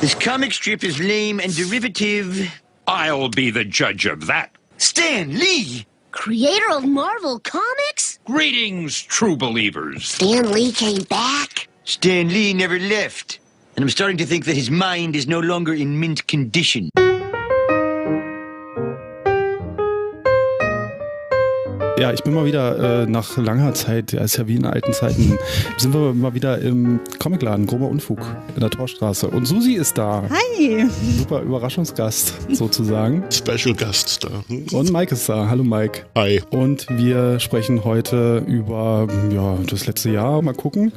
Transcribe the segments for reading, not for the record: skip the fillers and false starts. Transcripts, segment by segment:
This comic strip is lame and derivative. I'll be the judge of that. Stan Lee! Creator of Marvel Comics? Greetings, true believers. Stan Lee came back? Stan Lee never left. And I'm starting to think that his mind is no longer in mint condition. Ja, ich bin mal wieder nach langer Zeit, ja, ist ja wie in alten Zeiten, sind wir mal wieder im Comicladen, grober Unfug in der Torstraße. Und Susi ist da. Hi! Super Überraschungsgast sozusagen. Special Gast da. Und Mike ist da. Hallo Mike. Hi. Und wir sprechen heute über das letzte Jahr. Mal gucken.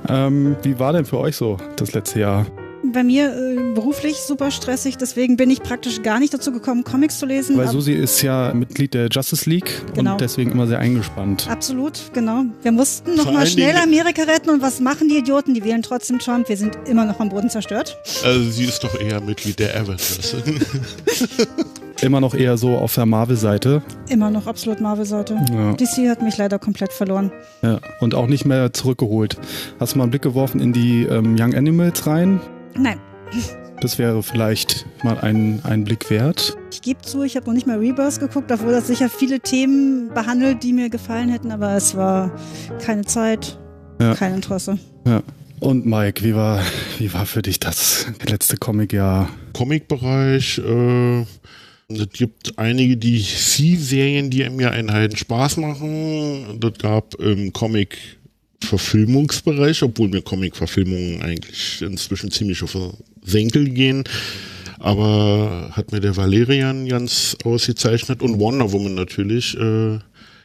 Wie war denn für euch so das letzte Jahr? Bei mir beruflich super stressig, deswegen bin ich praktisch gar nicht dazu gekommen, Comics zu lesen. Weil Susi ist ja Mitglied der Justice League und deswegen immer sehr eingespannt. Absolut, genau. Wir mussten nochmal schnell Amerika retten und was machen die Idioten? Die wählen trotzdem Trump. Wir sind immer noch am Boden zerstört. Also sie ist doch eher Mitglied der Avengers. Immer noch eher so auf der Marvel-Seite. Immer noch absolut Marvel-Seite. Ja. DC hat mich leider komplett verloren. Ja, und auch nicht mehr zurückgeholt. Hast du mal einen Blick geworfen in die Young Animals rein? Nein. Das wäre vielleicht mal ein Blick wert. Ich gebe zu, ich habe noch nicht mal Rebirth geguckt, obwohl das sicher viele Themen behandelt, die mir gefallen hätten, aber es war keine Zeit, kein Interesse. Ja. Und Mike, wie war für dich das letzte Comicjahr? Comicbereich, es gibt einige DC-Serien, die mir einen heiden Spaß machen. Das gab im Comic-Verfilmungsbereich, obwohl mir Comic-Verfilmungen eigentlich inzwischen ziemlich auf den Senkel gehen. Aber hat mir der Valerian ganz ausgezeichnet und Wonder Woman natürlich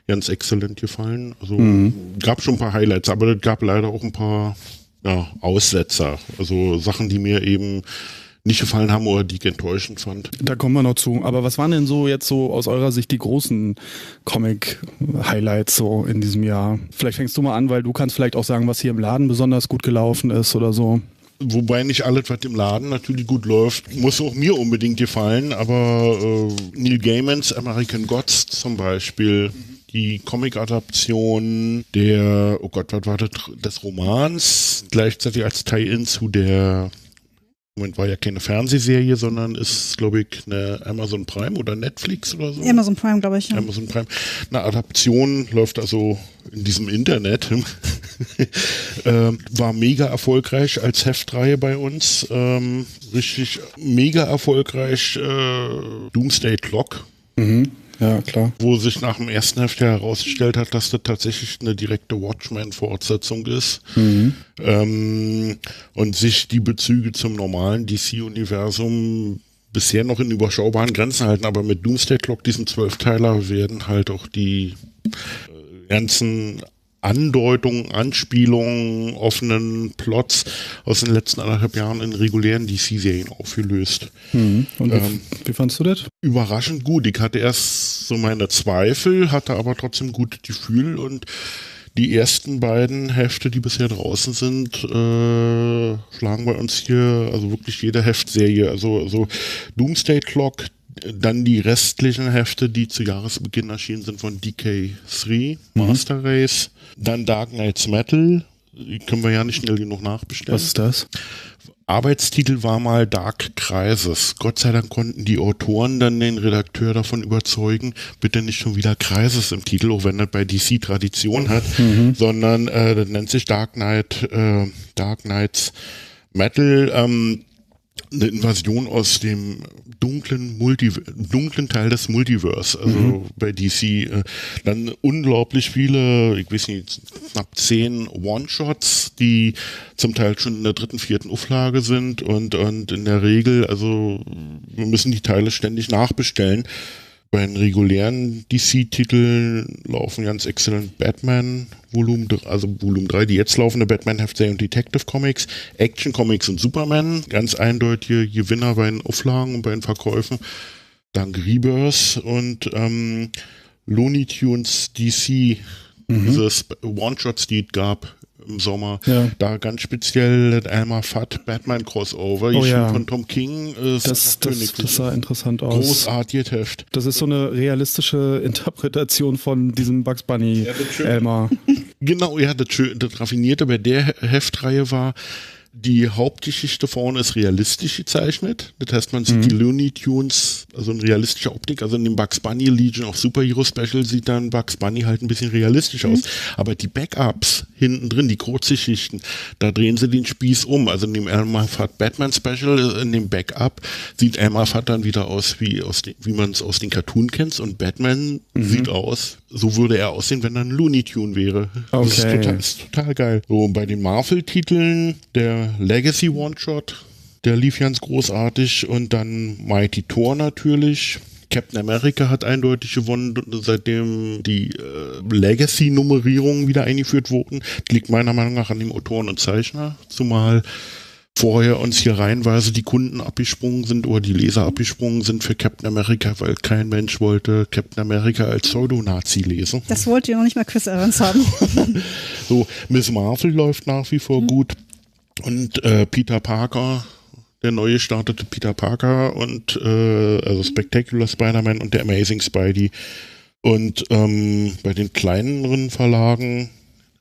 ganz exzellent gefallen. Also gab schon ein paar Highlights, aber es gab leider auch ein paar Aussetzer. Also Sachen, die mir eben nicht gefallen haben oder die ich enttäuschend fand. Da kommen wir noch zu. Aber was waren denn so jetzt so aus eurer Sicht die großen Comic-Highlights so in diesem Jahr? Vielleicht fängst du mal an, weil du kannst vielleicht auch sagen, was hier im Laden besonders gut gelaufen ist oder so. Wobei nicht alles, was im Laden natürlich gut läuft, muss auch mir unbedingt gefallen, aber Neil Gaimans American Gods zum Beispiel, die Comic-Adaption der, oh Gott, was war das, des Romans, gleichzeitig als Tie-In zu der, Moment, war ja keine Fernsehserie, sondern ist, glaube ich, eine Amazon Prime oder Netflix oder so. Amazon Prime, glaube ich, ja. Amazon Prime. Eine Adaption läuft also in diesem Internet. War mega erfolgreich als Heftreihe bei uns. Richtig mega erfolgreich. Doomsday Clock. Mhm. Ja, klar. Wo sich nach dem ersten Heft herausgestellt hat, dass das tatsächlich eine direkte Watchmen-Fortsetzung ist. Und sich die Bezüge zum normalen DC-Universum bisher noch in überschaubaren Grenzen halten. Aber mit Doomsday Clock, diesem 12-Teiler, werden halt auch die ganzen Andeutungen, Anspielungen, offenen Plots aus den letzten 1,5 Jahren in regulären DC-Serien aufgelöst. Und wie fandst du das? Überraschend gut. Ich hatte erst so meine Zweifel, hatte aber trotzdem gutes Gefühl und die ersten beiden Hefte, die bisher draußen sind, schlagen bei uns hier also wirklich jede Heftserie. Also Doomsday Clock, dann die restlichen Hefte, die zu Jahresbeginn erschienen sind von DK3, Master Race, dann Dark Knight's Metal, die können wir ja nicht schnell genug nachbestellen. Was ist das? Arbeitstitel war mal Dark Crisis. Gott sei Dank konnten die Autoren dann den Redakteur davon überzeugen, bitte nicht schon wieder Crisis im Titel, auch wenn das bei DC Tradition hat, sondern das nennt sich Dark Knight's Metal, eine Invasion aus dem dunklen Teil des Multiverse, also bei DC. Dann unglaublich viele, ich weiß nicht, knapp 10 One-Shots, die zum Teil schon in der 3., 4. Auflage sind und in der Regel, also wir müssen die Teile ständig nachbestellen. Bei den regulären DC-Titeln laufen ganz exzellent Batman Volume 3, die jetzt laufende Batman-Heftserie und Detective Comics, Action Comics und Superman, ganz eindeutige Gewinner bei den Auflagen und bei den Verkäufen. Dank Rebirth und Looney Tunes DC, dieses One-Shots, die es gab im Sommer. Ja. Da ganz speziell das Elmer Fudd Batman Crossover von Tom King. Das sah interessant aus. Großartiges Heft. Das ist so eine realistische Interpretation von diesem Bugs Bunny Elmer. Genau, ja, das Raffinierte bei der Heftreihe war, Die Hauptgeschichte vorne ist realistisch gezeichnet. Das heißt, man sieht die Looney Tunes, also in realistischer Optik. Also in dem Bugs Bunny Legion of Superhero Special sieht dann Bugs Bunny halt ein bisschen realistisch aus. Aber die Backups hinten drin, die Kurzgeschichten, da drehen sie den Spieß um. Also in dem Elmer Fudd Batman Special, in dem Backup, sieht Elmer Fudd dann wieder aus, wie man es aus den Cartoon kennt. Und Batman sieht aus, so würde er aussehen, wenn er ein Looney Tune wäre. Okay. Das ist total geil. So, bei den Marvel-Titeln, der Legacy One-Shot, der lief ganz großartig, und dann Mighty Thor natürlich. Captain America hat eindeutig gewonnen, seitdem die Legacy-Nummerierungen wieder eingeführt wurden. Das liegt meiner Meinung nach an dem Autoren und Zeichner, zumal vorher uns hier reihenweise die Kunden abgesprungen sind oder die Leser abgesprungen sind für Captain America, weil kein Mensch wollte Captain America als Pseudo-Nazi lesen. Das wollte ja noch nicht mal Chris Evans haben. So, Miss Marvel läuft nach wie vor gut, und Peter Parker, der neu gestartete Peter Parker, und also Spectacular Spider-Man und der Amazing Spidey. Und bei den kleineren Verlagen,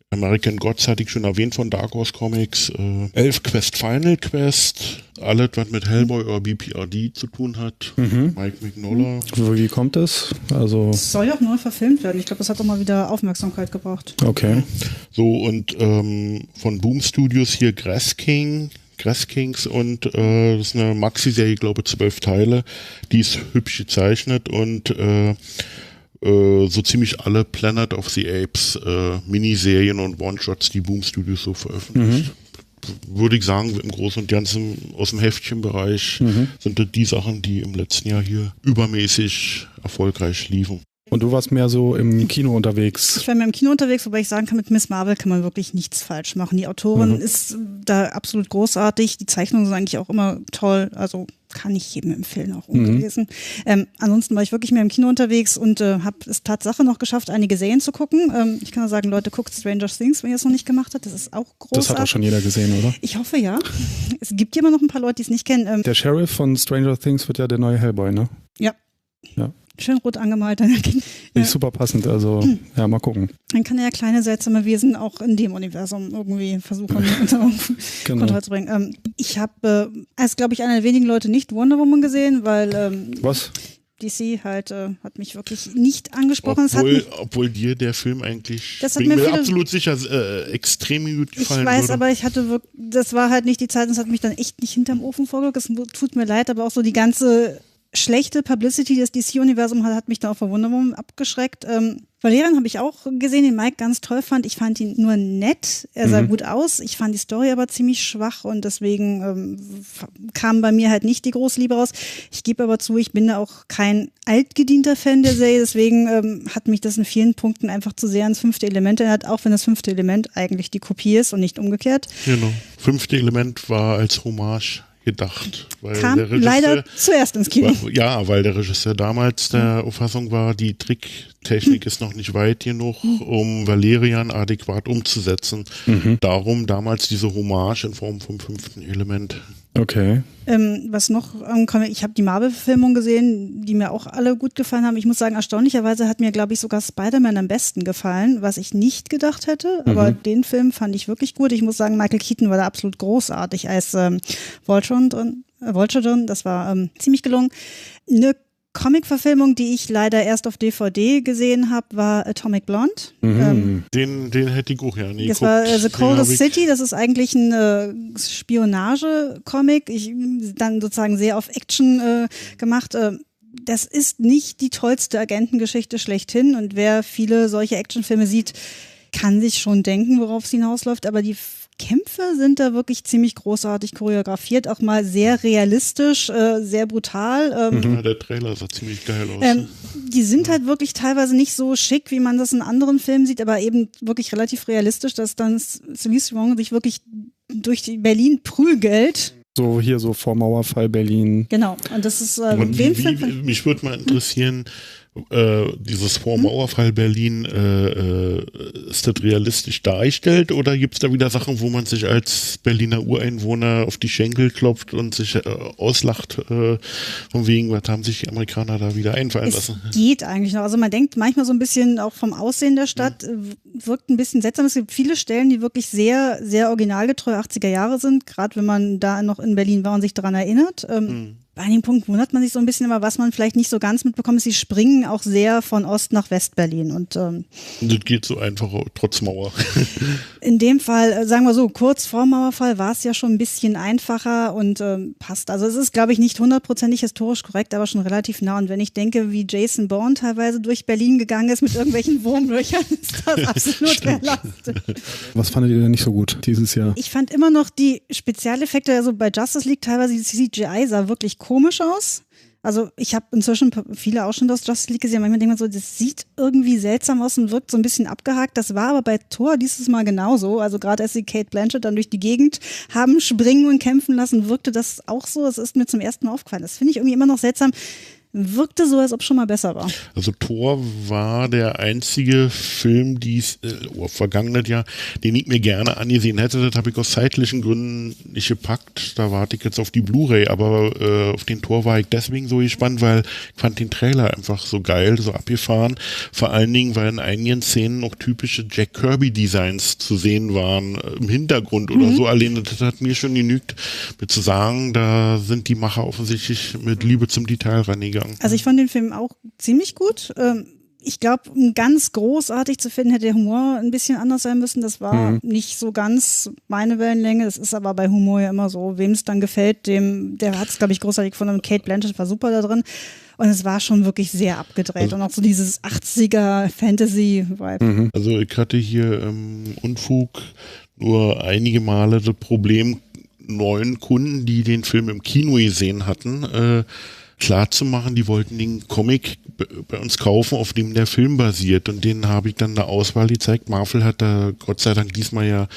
American Gods hatte ich schon erwähnt von Dark Horse Comics, Elf Quest Final Quest, alles was mit Hellboy oder BPRD zu tun hat, Mike Mignola. Wie kommt das? Also Es soll ja auch neu verfilmt werden. Ich glaube, das hat doch mal wieder Aufmerksamkeit gebracht. okay. So, und von Boom Studios hier Grass Kings, und das ist eine Maxi-Serie, ich glaube 12 Teile, die ist hübsch gezeichnet, und so ziemlich alle Planet of the Apes Miniserien und One-Shots, die Boom Studios so veröffentlicht. Würde ich sagen, im Großen und Ganzen aus dem Heftchenbereich sind das die Sachen, die im letzten Jahr hier übermäßig erfolgreich liefen. Und du warst mehr so im Kino unterwegs. Ich war mehr im Kino unterwegs, wobei ich sagen kann, mit Miss Marvel kann man wirklich nichts falsch machen. Die Autorin ist da absolut großartig. Die Zeichnungen sind eigentlich auch immer toll. Also kann ich jedem empfehlen, auch ungelesen. Ansonsten war ich wirklich mehr im Kino unterwegs und habe es Tatsache noch geschafft, einige Serien zu gucken. Ich kann nur sagen, Leute, guckt Stranger Things, wenn ihr es noch nicht gemacht habt. Das ist auch großartig. Das hat auch schon jeder gesehen, oder? Ich hoffe, ja. Es gibt immer noch ein paar Leute, die es nicht kennen. Der Sheriff von Stranger Things wird ja der neue Hellboy, ne? Ja. Schön rot angemalt. Nicht super passend, also ja, mal gucken. Dann kann er ja kleine seltsame Wesen auch in dem Universum irgendwie versuchen unter Kontrolle zu bringen. Ich habe als, glaube ich, einer der wenigen Leute nicht Wonder Woman gesehen, weil Was? DC halt hat mich wirklich nicht angesprochen. Obwohl dir der Film eigentlich, das hat bin mir mir absolut sicher, extrem gut gefallen Ich weiß, würde. aber ich hatte wirklich, das war halt nicht die Zeit, und es hat mich dann echt nicht hinterm Ofen vorgelegt. Es tut mir leid, aber auch so die ganze schlechte Publicity, die das DC-Universum hat mich da auch verwundert abgeschreckt. Valerian habe ich auch gesehen, den Mike ganz toll fand. Ich fand ihn nur nett. Er sah gut aus. Ich fand die Story aber ziemlich schwach, und deswegen kam bei mir halt nicht die große Liebe raus. Ich gebe aber zu, ich bin da auch kein altgedienter Fan der Serie. Deswegen hat mich das in vielen Punkten einfach zu sehr ans 5. Element erinnert, auch wenn das 5. Element eigentlich die Kopie ist und nicht umgekehrt. Genau. 5. Element war als Hommage gedacht. Weil Kam der Regisseur, leider zuerst ins Kino. Weil der Regisseur damals der Auffassung war, die Tricktechnik ist noch nicht weit genug, um Valerian adäquat umzusetzen. Darum damals diese Hommage in Form vom 5. Element. Okay. Was noch, ich habe die Marvel-Verfilmung gesehen, die mir auch alle gut gefallen haben. Ich muss sagen, erstaunlicherweise hat mir, glaube ich, sogar Spiderman am besten gefallen, was ich nicht gedacht hätte. Aber den Film fand ich wirklich gut. Ich muss sagen, Michael Keaton war da absolut großartig als Voltron drin. Das war ziemlich gelungen. Eine Comic-Verfilmung, die ich leider erst auf DVD gesehen habe, war Atomic Blonde. Den hätte ich auch ja nie Das geguckt. war The Coldest City, das ist eigentlich ein Spionage-Comic, dann sozusagen sehr auf Action gemacht. Das ist nicht die tollste Agentengeschichte schlechthin, und wer viele solche Actionfilme sieht, kann sich schon denken, worauf es hinausläuft, aber die Kämpfe sind da wirklich ziemlich großartig choreografiert, auch mal sehr realistisch, sehr brutal. Ja, der Trailer sah ziemlich geil aus. Die sind halt wirklich teilweise nicht so schick, wie man das in anderen Filmen sieht, aber eben wirklich relativ realistisch, dass dann Celine Wong sich wirklich durch die Berlin prügelt. So hier so vor Mauerfall Berlin. Genau, und das ist Und mich würde mal interessieren, dieses Vormauerfall Berlin, ist das realistisch dargestellt oder gibt es da wieder Sachen, wo man sich als Berliner Ureinwohner auf die Schenkel klopft und sich auslacht, von wegen, was haben sich die Amerikaner da wieder einfallen lassen? Geht eigentlich noch. Also man denkt manchmal so ein bisschen auch vom Aussehen der Stadt, wirkt ein bisschen seltsam. Es gibt viele Stellen, die wirklich sehr, sehr originalgetreu 80er Jahre sind, gerade wenn man da noch in Berlin war und sich daran erinnert. Bei einigen Punkten wundert man sich so ein bisschen, aber was man vielleicht nicht so ganz mitbekommt, ist, sie springen auch sehr von Ost nach West-Berlin. Und das geht so einfach, trotz Mauer. In dem Fall, sagen wir so, kurz vor Mauerfall war es ja schon ein bisschen einfacher und passt. Also es ist, glaube ich, nicht 100%ig historisch korrekt, aber schon relativ nah. Und wenn ich denke, wie Jason Bourne teilweise durch Berlin gegangen ist mit irgendwelchen Wurmlöchern, ist das absolut realistisch. Was fandet ihr denn nicht so gut dieses Jahr? Ich fand immer noch die Spezialeffekte, also bei Justice League teilweise, die CGI sah wirklich komisch aus. Also ich habe inzwischen viele Ausschnitte aus Justice League gesehen, manchmal denkt man so, das sieht irgendwie seltsam aus und wirkt so ein bisschen abgehakt. Das war aber bei Thor dieses Mal genauso. Also gerade als sie Kate Blanchett dann durch die Gegend haben springen und kämpfen lassen, wirkte das auch so. Es ist mir zum ersten Mal aufgefallen. Das finde ich irgendwie immer noch seltsam. Wirkte so, als ob es schon mal besser war. Also Thor war der einzige Film vergangenes Jahr, den ich mir gerne angesehen hätte. Das habe ich aus zeitlichen Gründen nicht gepackt. Da warte ich jetzt auf die Blu-ray, aber auf den Thor war ich deswegen so gespannt, weil ich fand den Trailer einfach so geil, so abgefahren. Vor allen Dingen, weil in einigen Szenen noch typische Jack Kirby-Designs zu sehen waren, im Hintergrund oder so. Allein das hat mir schon genügt, mir zu sagen, da sind die Macher offensichtlich mit Liebe zum Detail rangegangen. Also ich fand den Film auch ziemlich gut. Ich glaube, um ganz großartig zu finden, hätte der Humor ein bisschen anders sein müssen. Das war nicht so ganz meine Wellenlänge. Das ist aber bei Humor ja immer so. Wem es dann gefällt, der hat es, glaube ich, großartig gefunden. Kate Blanchett war super da drin. Und es war schon wirklich sehr abgedreht. Und auch so dieses 80er Fantasy-Vibe. Also ich hatte hier Unfug nur einige Male das Problem, neuen Kunden, die den Film im Kino gesehen hatten, klar zu machen, die wollten den Comic bei uns kaufen, auf dem der Film basiert, und denen habe ich dann eine Auswahl gezeigt. Marvel hat da Gott sei Dank diesmal ja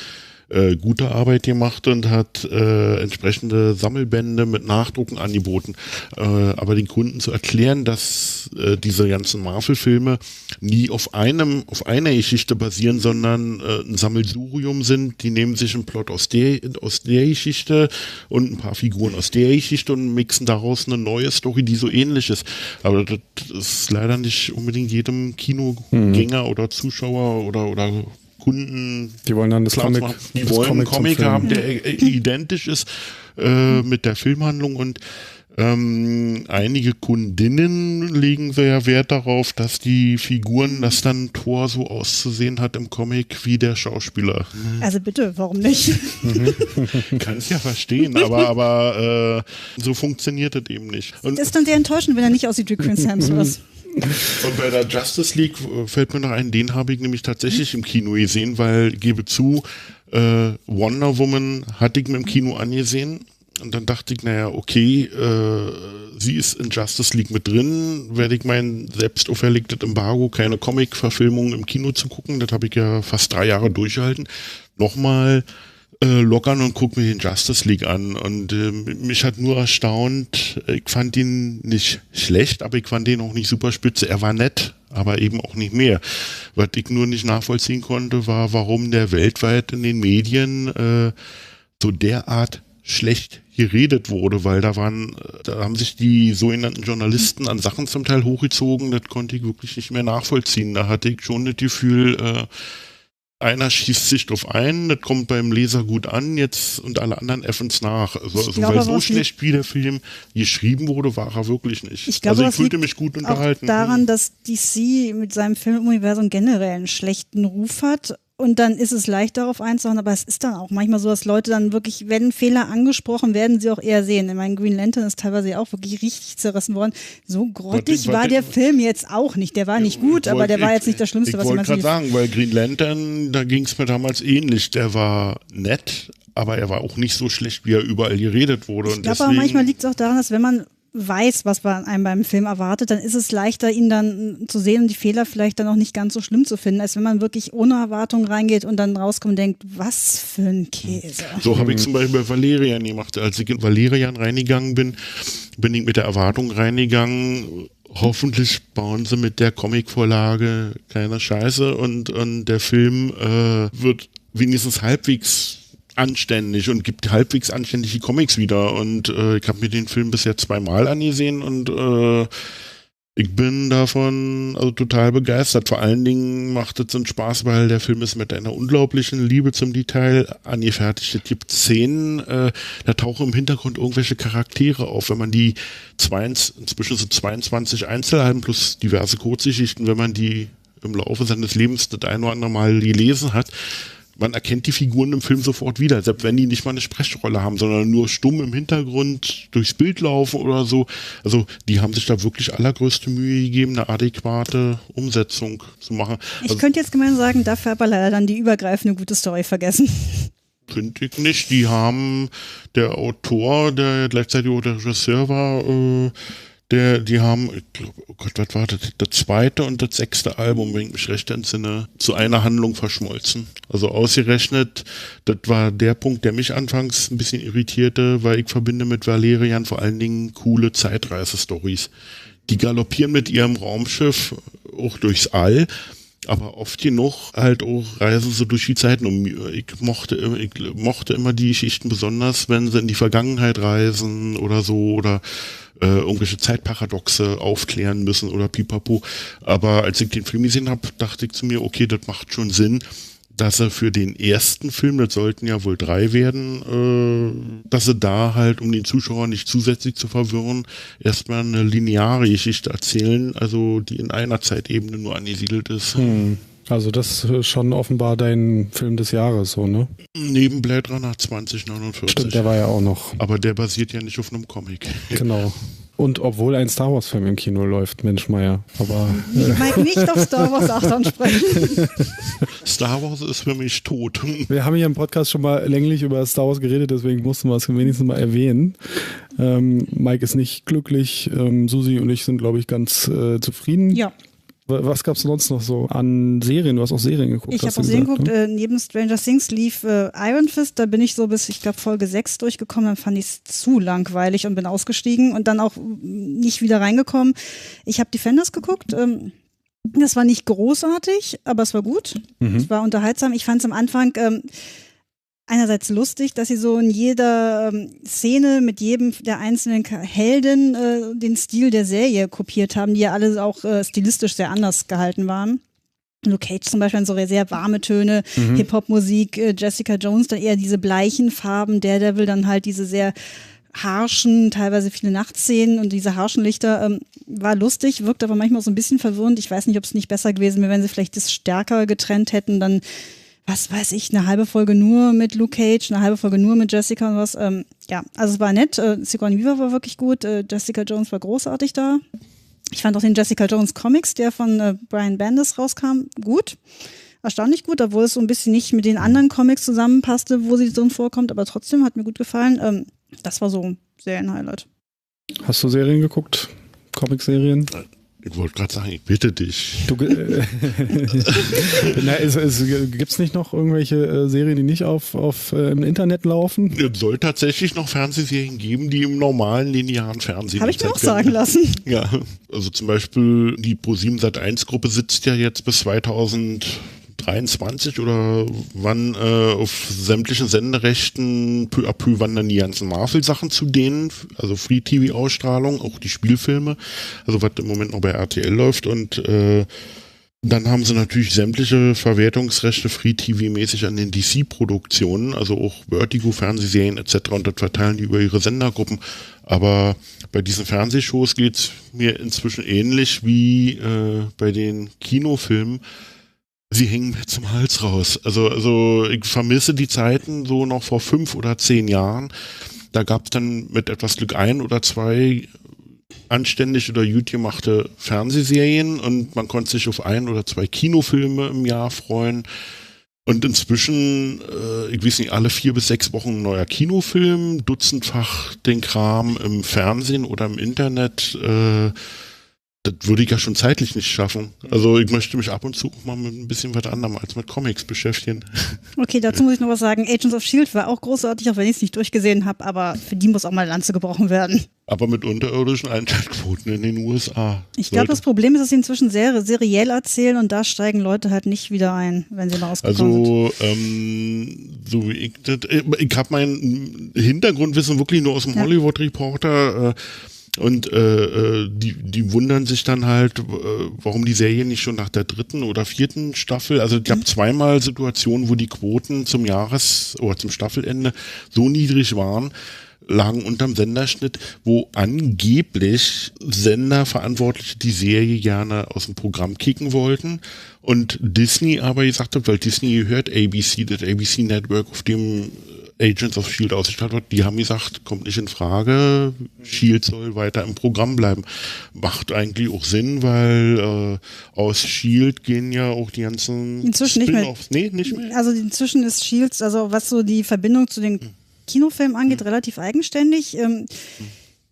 gute Arbeit gemacht und hat entsprechende Sammelbände mit Nachdrucken angeboten. Aber den Kunden zu erklären, dass diese ganzen Marvel-Filme nie auf einer Geschichte basieren, sondern ein Sammelsurium sind, die nehmen sich einen Plot aus der Geschichte und ein paar Figuren aus der Geschichte und mixen daraus eine neue Story, die so ähnlich ist. Aber das ist leider nicht unbedingt jedem Kinogänger oder Zuschauer oder Kunden, die wollen dann das Comic, die wollen einen Comic haben, der identisch ist mit der Filmhandlung, und einige Kundinnen legen sehr Wert darauf, dass die Figuren, dass dann Thor so auszusehen hat im Comic wie der Schauspieler. Also bitte, warum nicht? Kann es ja verstehen, aber so funktioniert das eben nicht. Und das ist dann sehr enttäuschend, wenn er nicht aussieht wie Chris Hemsworth. Und bei der Justice League fällt mir noch ein, den habe ich nämlich tatsächlich im Kino gesehen, weil, gebe zu, Wonder Woman hatte ich mir im Kino angesehen, und dann dachte ich, naja, okay, sie ist in Justice League mit drin, werde ich mein selbst auferlegtes Embargo, keine Comic-Verfilmung im Kino zu gucken, das habe ich ja fast 3 Jahre durchgehalten, nochmal lockern und guck mir den Justice League an, und mich hat nur erstaunt, ich fand ihn nicht schlecht, aber ich fand ihn auch nicht super spitze. Er war nett, aber eben auch nicht mehr. Was ich nur nicht nachvollziehen konnte, war, warum der weltweit in den Medien so derart schlecht geredet wurde, weil da haben sich die sogenannten Journalisten an Sachen zum Teil hochgezogen, das konnte ich wirklich nicht mehr nachvollziehen. Da hatte ich schon das Gefühl, einer schießt sich drauf ein, das kommt beim Leser gut an, jetzt, und alle anderen äffen's nach. Weil so schlecht wie der Film geschrieben wurde, war er wirklich nicht. Ich glaube, ich fühlte mich gut unterhalten. Auch daran, dass DC mit seinem Filmuniversum generell einen schlechten Ruf hat. Und dann ist es leicht, darauf einzuhauen, aber es ist dann auch manchmal so, dass Leute dann wirklich, wenn Fehler angesprochen werden, sie auch eher sehen. Ich meine, Green Lantern ist teilweise auch wirklich richtig zerrissen worden. So grottig war der Film jetzt auch nicht. Der war nicht gut, aber der war jetzt nicht das Schlimmste, was man sieht. Ich wollte gerade sagen, weil Green Lantern, da ging es mir damals ähnlich. Der war nett, aber er war auch nicht so schlecht, wie er überall geredet wurde. Ich glaube aber manchmal liegt es auch daran, dass wenn man weiß, was man einem beim Film erwartet, dann ist es leichter, ihn dann zu sehen und die Fehler vielleicht dann auch nicht ganz so schlimm zu finden, als wenn man wirklich ohne Erwartung reingeht und dann rauskommt und denkt, was für ein Käse. So habe ich zum Beispiel bei Valerian gemacht. Als ich in Valerian reingegangen bin, bin ich mit der Erwartung reingegangen, hoffentlich bauen sie mit der Comicvorlage keine Scheiße und der Film wird wenigstens halbwegs anständig und gibt halbwegs anständige Comics wieder. Und ich habe mir den Film bisher 2-mal angesehen und ich bin davon also total begeistert. Vor allen Dingen macht es einen Spaß, weil der Film ist mit einer unglaublichen Liebe zum Detail angefertigt. Es gibt Szenen, da tauchen im Hintergrund irgendwelche Charaktere auf. Wenn man die inzwischen so 22 Einzelheiten plus diverse Kurzgeschichten, wenn man die im Laufe seines Lebens das ein oder andere Mal gelesen hat, man erkennt die Figuren im Film sofort wieder, selbst wenn die nicht mal eine Sprechrolle haben, sondern nur stumm im Hintergrund durchs Bild laufen oder so. Also die haben sich da wirklich allergrößte Mühe gegeben, eine adäquate Umsetzung zu machen. Ich könnte jetzt gemein sagen, dafür aber leider dann die übergreifende gute Story vergessen. Finde ich nicht. Die haben, der Autor, der gleichzeitig auch der Regisseur war, die haben, ich glaube, oh Gott, was war das? Das 2. und das 6. Album, wenn ich mich recht entsinne, zu einer Handlung verschmolzen. Also ausgerechnet, das war der Punkt, der mich anfangs ein bisschen irritierte, weil ich verbinde mit Valerian vor allen Dingen coole Zeitreise-Stories. Die galoppieren mit ihrem Raumschiff auch durchs All, aber oft genug halt auch reisen sie durch die Zeiten. Und ich mochte immer die Geschichten besonders, wenn sie in die Vergangenheit reisen oder so oder irgendwelche Zeitparadoxe aufklären müssen oder pipapo. Aber als ich den Film gesehen habe, dachte ich zu mir, okay, das macht schon Sinn, dass er für den ersten Film, das sollten ja wohl 3 werden, dass sie da halt, um den Zuschauer nicht zusätzlich zu verwirren, erstmal eine lineare Geschichte erzählen, also die in einer Zeitebene nur angesiedelt ist. Also das ist schon offenbar dein Film des Jahres, so, ne? Neben Blade Runner 2049. Stimmt, der war ja auch noch. Aber der basiert ja nicht auf einem Comic. Genau. Und obwohl ein Star Wars Film im Kino läuft, Mensch Meier. Aber Ich mag nicht auf Star Wars 8 ansprechen. Star Wars ist für mich tot. Wir haben hier im Podcast schon mal länglich über Star Wars geredet, deswegen mussten wir es wenigstens mal erwähnen. Mike ist nicht glücklich, Susi und ich sind, glaube ich, ganz zufrieden. Ja. Was gab es sonst noch so an Serien? Du hast auch Serien geguckt. Ich habe auch Serien geguckt. Neben Stranger Things lief Iron Fist. Da bin ich so bis, ich glaube, Folge 6 durchgekommen. Dann fand ich es zu langweilig und bin ausgestiegen und dann auch nicht wieder reingekommen. Ich habe Defenders geguckt. Das war nicht großartig, aber es war gut. Es war unterhaltsam. Ich fand es am Anfang einerseits lustig, dass sie so in jeder Szene mit jedem der einzelnen Helden den Stil der Serie kopiert haben, die ja alle auch stilistisch sehr anders gehalten waren. Luke Cage zum Beispiel so sehr warme Töne, Hip-Hop-Musik, Jessica Jones dann eher diese bleichen Farben, Daredevil dann halt diese sehr harschen, teilweise viele Nachtszenen und diese harschen Lichter, war lustig, wirkt aber manchmal so ein bisschen verwirrend. Ich weiß nicht, ob es nicht besser gewesen wäre, wenn sie vielleicht das stärker getrennt hätten, dann was weiß ich, eine halbe Folge nur mit Luke Cage, eine halbe Folge nur mit Jessica und was. Ja, also es war nett. Sigourney Weaver war wirklich gut. Jessica Jones war großartig da. Ich fand auch den Jessica Jones Comics, der von Brian Bendis rauskam, gut. Erstaunlich gut, obwohl es so ein bisschen nicht mit den anderen Comics zusammenpasste, wo sie drin vorkommt, aber trotzdem hat mir gut gefallen. Das war so ein Serienhighlight. Hast du Serien geguckt? Comic-Serien? Ich wollte gerade sagen, ich bitte dich. Gibt's nicht noch irgendwelche Serien, die nicht auf im Internet laufen? Es soll tatsächlich noch Fernsehserien geben, die im normalen linearen Fernsehen habe ich mir auch sagen lassen. Ja, also zum Beispiel die Pro7 Sat.1-Gruppe sitzt ja jetzt bis 2023 oder wann auf sämtlichen Senderechten peu à peu wandern die ganzen Marvel-Sachen zu denen, also Free-TV-Ausstrahlung, auch die Spielfilme, also was im Moment noch bei RTL läuft und dann haben sie natürlich sämtliche Verwertungsrechte Free-TV-mäßig an den DC-Produktionen, also auch Vertigo-Fernsehserien etc. und das verteilen die über ihre Sendergruppen, aber bei diesen Fernsehshows geht's mir inzwischen ähnlich wie bei den Kinofilmen. Sie hängen mir zum Hals raus. Also ich vermisse die Zeiten so noch vor 5 oder 10 Jahren. Da gab es dann mit etwas Glück 1 oder 2 anständig oder gut gemachte Fernsehserien und man konnte sich auf 1 oder 2 Kinofilme im Jahr freuen. Und inzwischen, ich weiß nicht, alle 4 bis 6 Wochen ein neuer Kinofilm, dutzendfach den Kram im Fernsehen oder im Internet. das würde ich ja schon zeitlich nicht schaffen. Also ich möchte mich ab und zu mal mit ein bisschen was anderem als mit Comics beschäftigen. Okay, dazu muss ich noch was sagen. Agents of S.H.I.E.L.D. war auch großartig, auch wenn ich es nicht durchgesehen habe, aber für die muss auch mal Lanze gebrochen werden. Aber mit unterirdischen Einschaltquoten in den USA. Ich glaube, das Problem ist, dass sie inzwischen sehr seriell erzählen und da steigen Leute halt nicht wieder ein, wenn sie mal rausgekommen sind. So wie ich habe mein Hintergrundwissen wirklich nur aus dem Hollywood Reporter und die wundern sich dann halt, warum die Serie nicht schon nach der 3. oder 4. Staffel, also ich habe zweimal Situationen, wo die Quoten zum oder zum Staffelende so niedrig waren, lagen unterm Senderschnitt, wo angeblich Senderverantwortliche die Serie gerne aus dem Programm kicken wollten und Disney aber gesagt hat, weil Disney gehört ABC, das ABC Network, auf dem Agents of S.H.I.E.L.D. ausgestrahlt wird, die haben gesagt, kommt nicht in Frage, S.H.I.E.L.D. soll weiter im Programm bleiben. Macht eigentlich auch Sinn, weil aus S.H.I.E.L.D. gehen ja auch die ganzen inzwischen Spin-offs. Nee, nicht mehr. Also inzwischen ist S.H.I.E.L.D., also was so die Verbindung zu den Kinofilm angeht, relativ eigenständig.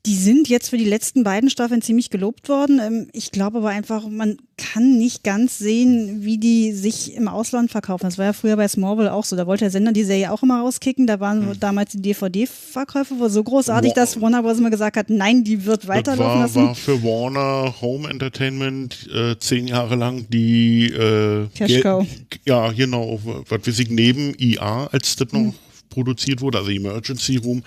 Die sind jetzt für die letzten beiden Staffeln ziemlich gelobt worden. Ich glaube aber einfach, man kann nicht ganz sehen, wie die sich im Ausland verkaufen. Das war ja früher bei Smallville auch so. Da wollte der Sender die Serie auch immer rauskicken. Da waren damals die DVD-Verkäufe wohl so großartig, dass Warner Bros. Immer gesagt hat, nein, die wird weiterlaufen lassen. War für Warner Home Entertainment 10 Jahre lang die Cash-Cow. Ja, genau. Was weiß ich, neben IA, als das noch produziert wurde, also Emergency Room,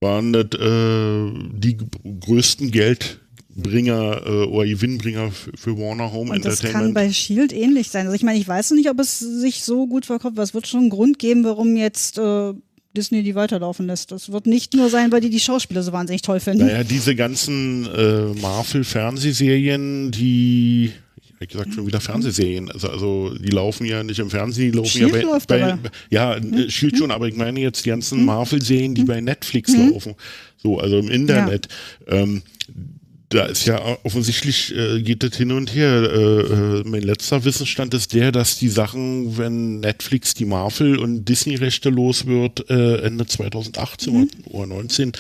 waren das die größten Geldbringer oder Gewinnbringer für Warner Home und Entertainment. Das kann bei S.H.I.E.L.D. ähnlich sein. Also ich meine, ich weiß nicht, ob es sich so gut verkauft, aber es wird schon einen Grund geben, warum jetzt Disney die weiterlaufen lässt. Das wird nicht nur sein, weil die Schauspieler so wahnsinnig toll finden. Naja, diese ganzen Marvel-Fernsehserien, die ich gesagt schon wieder Fernsehserien, also die laufen ja nicht im Fernsehen, die laufen S.H.I.E.L.D. ja läuft S.H.I.E.L.D. schon, aber ich meine jetzt die ganzen Marvel-Serien, die bei Netflix laufen, so, also im Internet. Da ist ja offensichtlich, geht das hin und her. Mein letzter Wissensstand ist der, dass die Sachen, wenn Netflix die Marvel- und Disney-Rechte los wird, Ende 2018 oder 2019,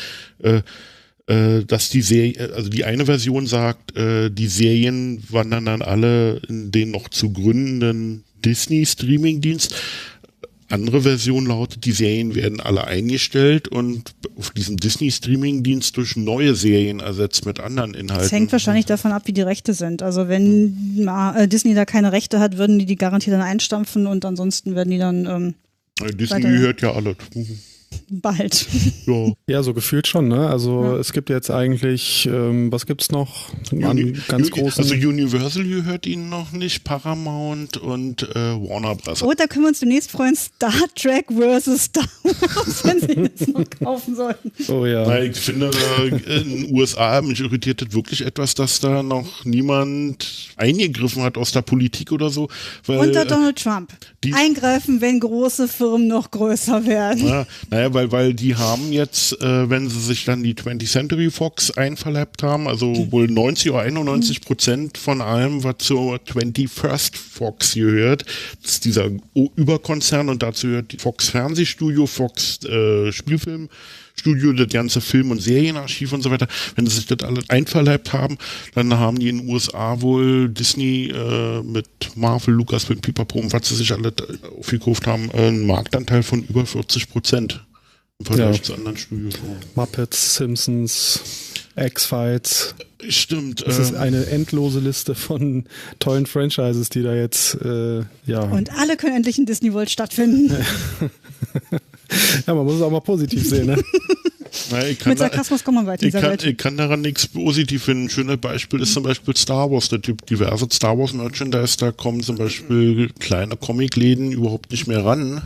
dass die Serie, also die eine Version sagt, die Serien wandern dann alle in den noch zu gründenden Disney-Streaming-Dienst. Andere Version lautet, die Serien werden alle eingestellt und auf diesem Disney-Streaming-Dienst durch neue Serien ersetzt mit anderen Inhalten. Das hängt wahrscheinlich davon ab, wie die Rechte sind. Also wenn Disney da keine Rechte hat, würden die garantiert dann einstampfen und ansonsten werden die dann Disney gehört ja alle. Bald. Ja, so gefühlt schon, ne? Also es gibt jetzt eigentlich, was gibt's noch? Ganz großen. Also Universal gehört ihnen noch nicht, Paramount und Warner Bros. Oh, da können wir uns demnächst freuen, Star Trek vs. Star Wars, wenn sie das noch kaufen sollten. Oh ja. Na, ich finde, in den USA mich irritiert das wirklich etwas, dass da noch niemand eingegriffen hat aus der Politik oder so. Weil, unter Donald Trump. Eingreifen, wenn große Firmen noch größer werden. Naja, weil die haben jetzt, wenn sie sich dann die 20th Century Fox einverleibt haben, also wohl 90 oder 91% von allem, was zur 21st Fox gehört, das ist dieser Überkonzern und dazu gehört die Fox Fernsehstudio, Fox Spielfilmstudio, das ganze Film- und Serienarchiv und so weiter. Wenn sie sich das alles einverleibt haben, dann haben die in den USA wohl Disney mit Marvel, Lucasfilm, Pipapo und was sie sich alle aufgekauft haben, einen Marktanteil von über 40% im Vergleich zu anderen Studios. Muppets, Simpsons, X-Files. Stimmt. Das ist eine endlose Liste von tollen Franchises, die da jetzt, Und alle können endlich in Disney World stattfinden. Ja, man muss es auch mal positiv sehen, ne? Mit Sarkasmus kommt man weiter. Ich kann daran nichts positiv finden. Ein schönes Beispiel ist zum Beispiel Star Wars. Da gibt diverse Star Wars Merchandise, da kommen zum Beispiel kleine Comicläden überhaupt nicht mehr ran.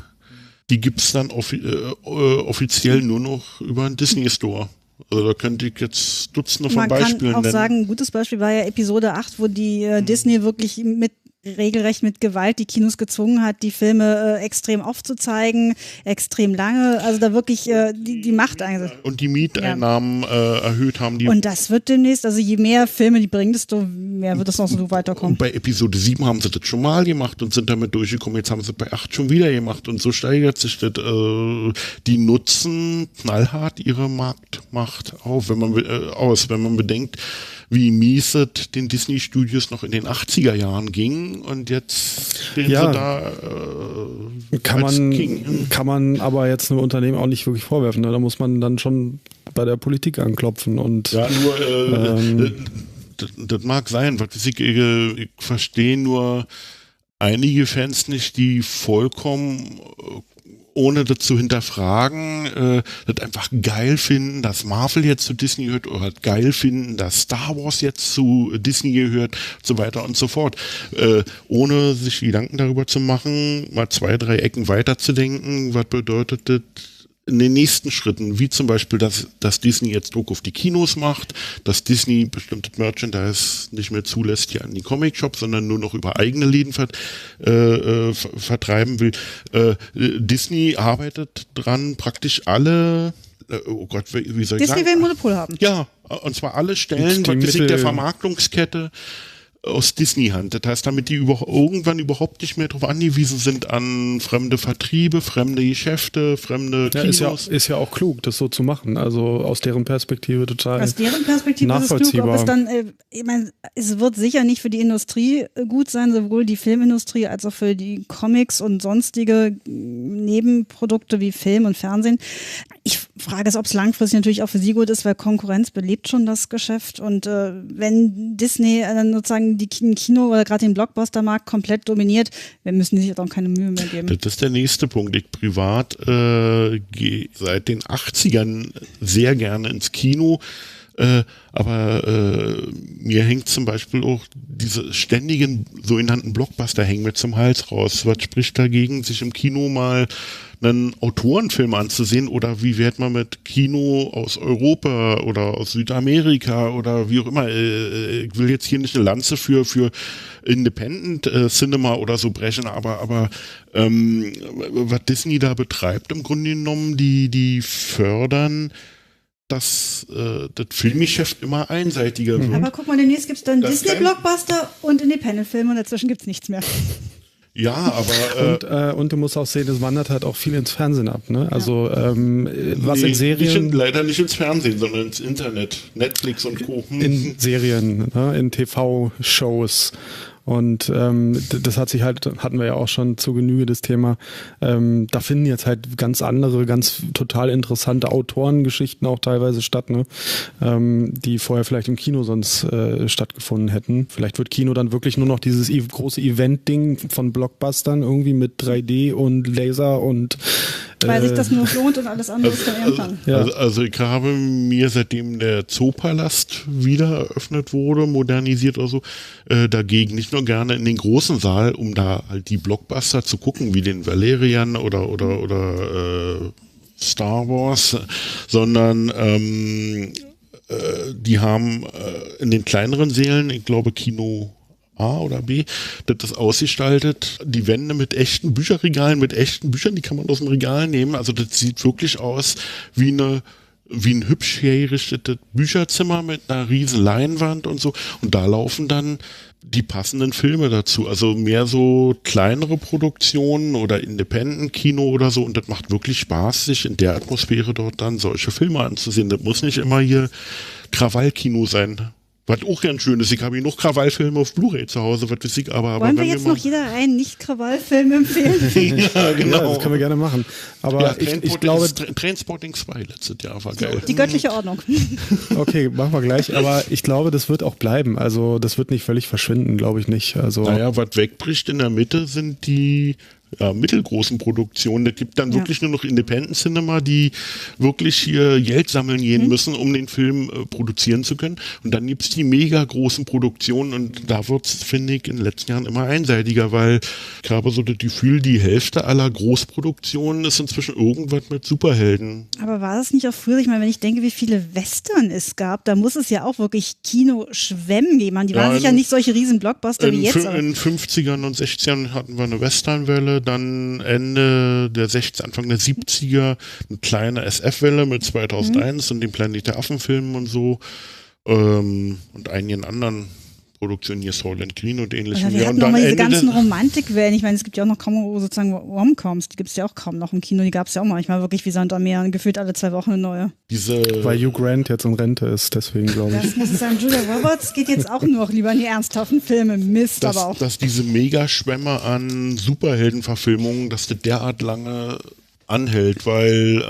Die gibt's dann offiziell nur noch über einen Disney Store. Also da könnte ich jetzt Dutzende von Beispielen nennen. Man kann auch sagen, ein gutes Beispiel war ja Episode 8, wo die Disney wirklich mit regelrecht mit Gewalt die Kinos gezwungen hat, die Filme extrem aufzuzeigen, extrem lange, also da wirklich die Macht eingesetzt. Und die Mieteinnahmen erhöht haben. Und das wird demnächst, also je mehr Filme die bringen, desto mehr wird das noch so weiterkommen. Und bei Episode 7 haben sie das schon mal gemacht und sind damit durchgekommen. Jetzt haben sie bei 8 schon wieder gemacht und so steigert sich das. Die nutzen knallhart ihre Marktmacht auf, wenn man bedenkt, wie mies es den Disney-Studios noch in den 80er Jahren ging und jetzt stehen sie da kann man aber jetzt einem Unternehmen auch nicht wirklich vorwerfen. Ne? Da muss man dann schon bei der Politik anklopfen. Und ja, nur das mag sein, was ich verstehe nur einige Fans nicht, die vollkommen ohne das zu hinterfragen, das einfach geil finden, dass Marvel jetzt zu Disney gehört oder geil finden, dass Star Wars jetzt zu Disney gehört, so weiter und so fort. Ohne sich Gedanken darüber zu machen, mal 2, 3 Ecken weiterzudenken, was bedeutet das in den nächsten Schritten, wie zum Beispiel, dass Disney jetzt Druck auf die Kinos macht, dass Disney bestimmtes Merchandise nicht mehr zulässt hier an die Comic-Shops, sondern nur noch über eigene Läden vertreiben will. Disney arbeitet dran, praktisch alle, oh Gott, wie soll ich sagen? Disney will ein Monopol haben. Ja, und zwar alle Stellen der Vermarktungskette aus Disney-Hand. Das heißt, damit die irgendwann überhaupt nicht mehr darauf angewiesen sind an fremde Vertriebe, fremde Geschäfte, fremde Kinos. Ist ja auch klug, das so zu machen. Also aus deren Perspektive total aus deren Perspektive ist es klug, ob es dann, ich meine, es wird sicher nicht für die Industrie gut sein, sowohl die Filmindustrie als auch für die Comics und sonstige Nebenprodukte wie Film und Fernsehen. Ich frage es, ob es langfristig natürlich auch für sie gut ist, weil Konkurrenz belebt schon das Geschäft und wenn Disney dann sozusagen die Kino- oder gerade den Blockbuster-Markt komplett dominiert, wir müssen sich jetzt auch keine Mühe mehr geben. Das ist der nächste Punkt. Ich privat gehe seit den 80ern sehr gerne ins Kino, aber mir hängt zum Beispiel auch diese ständigen sogenannten Blockbuster hängen mir zum Hals raus. Was spricht dagegen, sich im Kino mal einen Autorenfilm anzusehen oder wie wird man mit Kino aus Europa oder aus Südamerika oder wie auch immer, ich will jetzt hier nicht eine Lanze für Independent Cinema oder so brechen, aber was Disney da betreibt, im Grunde genommen, die fördern dass das Filmgeschäft immer einseitiger wird. Aber guck mal, demnächst gibt es dann Disney-Blockbuster und Independent-Filme und dazwischen gibt es nichts mehr. Ja, aber und du musst auch sehen, es wandert halt auch viel ins Fernsehen ab, ne? Also was in Serien leider nicht ins Fernsehen, sondern ins Internet, Netflix und Co. In Serien, ne? In TV-Shows. Und das hatten wir ja auch schon zu Genüge, das Thema. Da finden jetzt halt ganz andere, ganz total interessante Autorengeschichten auch teilweise statt, ne? Die vorher vielleicht im Kino sonst stattgefunden hätten. Vielleicht wird Kino dann wirklich nur noch dieses große Event-Ding von Blockbustern irgendwie mit 3D und Laser und weil sich das nur lohnt und alles andere ist dann irgendwann. Ja. Also ich habe mir, seitdem der Zoopalast wieder eröffnet wurde, modernisiert oder so, dagegen nicht nur gerne in den großen Saal, um da halt die Blockbuster zu gucken, wie den Valerian oder Star Wars, sondern die haben in den kleineren Sälen, ich glaube Kino A oder B, das ausgestaltet, die Wände mit echten Bücherregalen, mit echten Büchern, die kann man aus dem Regal nehmen. Also das sieht wirklich aus wie ein hübsch hergerichtetes Bücherzimmer mit einer riesen Leinwand und so. Und da laufen dann die passenden Filme dazu. Also mehr so kleinere Produktionen oder Independent-Kino oder so. Und das macht wirklich Spaß, sich in der Atmosphäre dort dann solche Filme anzusehen. Das muss nicht immer hier Krawallkino sein. Was auch ganz schön ist, ich habe genug Krawallfilme auf Blu-ray zu Hause, was weiß ich, aber wollen wir jetzt noch jeder einen Nicht-Krawallfilm empfehlen? Ja, genau. Ja, das können wir gerne machen. Aber ja, ich glaube... Transporting 2 letztes Jahr war geil. Die göttliche Ordnung. Okay, machen wir gleich. Aber ich glaube, das wird auch bleiben. Also das wird nicht völlig verschwinden, glaube ich nicht. Also naja, was wegbricht in der Mitte sind die mittelgroßen Produktionen. Es gibt dann wirklich nur noch Independent Cinema, die wirklich hier Geld sammeln gehen müssen, um den Film produzieren zu können. Und dann gibt's die mega großen Produktionen und da wird's, finde ich, in den letzten Jahren immer einseitiger, weil ich habe so das Gefühl, die Hälfte aller Großproduktionen ist inzwischen irgendwas mit Superhelden. Aber war das nicht auch früher? Ich meine, wenn ich denke, wie viele Western es gab, da muss es ja auch wirklich Kinoschwemmen geben. Die waren sicher nicht solche riesen Blockbuster wie jetzt. In den 50ern und 60ern hatten wir eine Westernwelle, dann Ende der 60er, Anfang der 70er eine kleine SF-Welle mit 2001 und dem Planet der Affen-Filmen und so und einigen anderen Produktionen, hier S.H.I.E.L.D. und Green und ähnlichem. Wir hatten noch mal diese ganzen Romantikwellen. Ich meine, es gibt ja auch noch kaum sozusagen Rom-Coms, die gibt es ja auch kaum noch im Kino. Die gab es ja auch manchmal wirklich wie Sand am Meer, gefühlt alle 2 Wochen eine neue. Weil Hugh Grant jetzt in Rente ist, deswegen glaube ich. Das muss ich sagen, Julia Roberts geht jetzt auch nur noch lieber in die ernsthaften Filme. Mist, aber auch. Dass diese Megaschwämme an Superheldenverfilmungen, dass das derart lange anhält, weil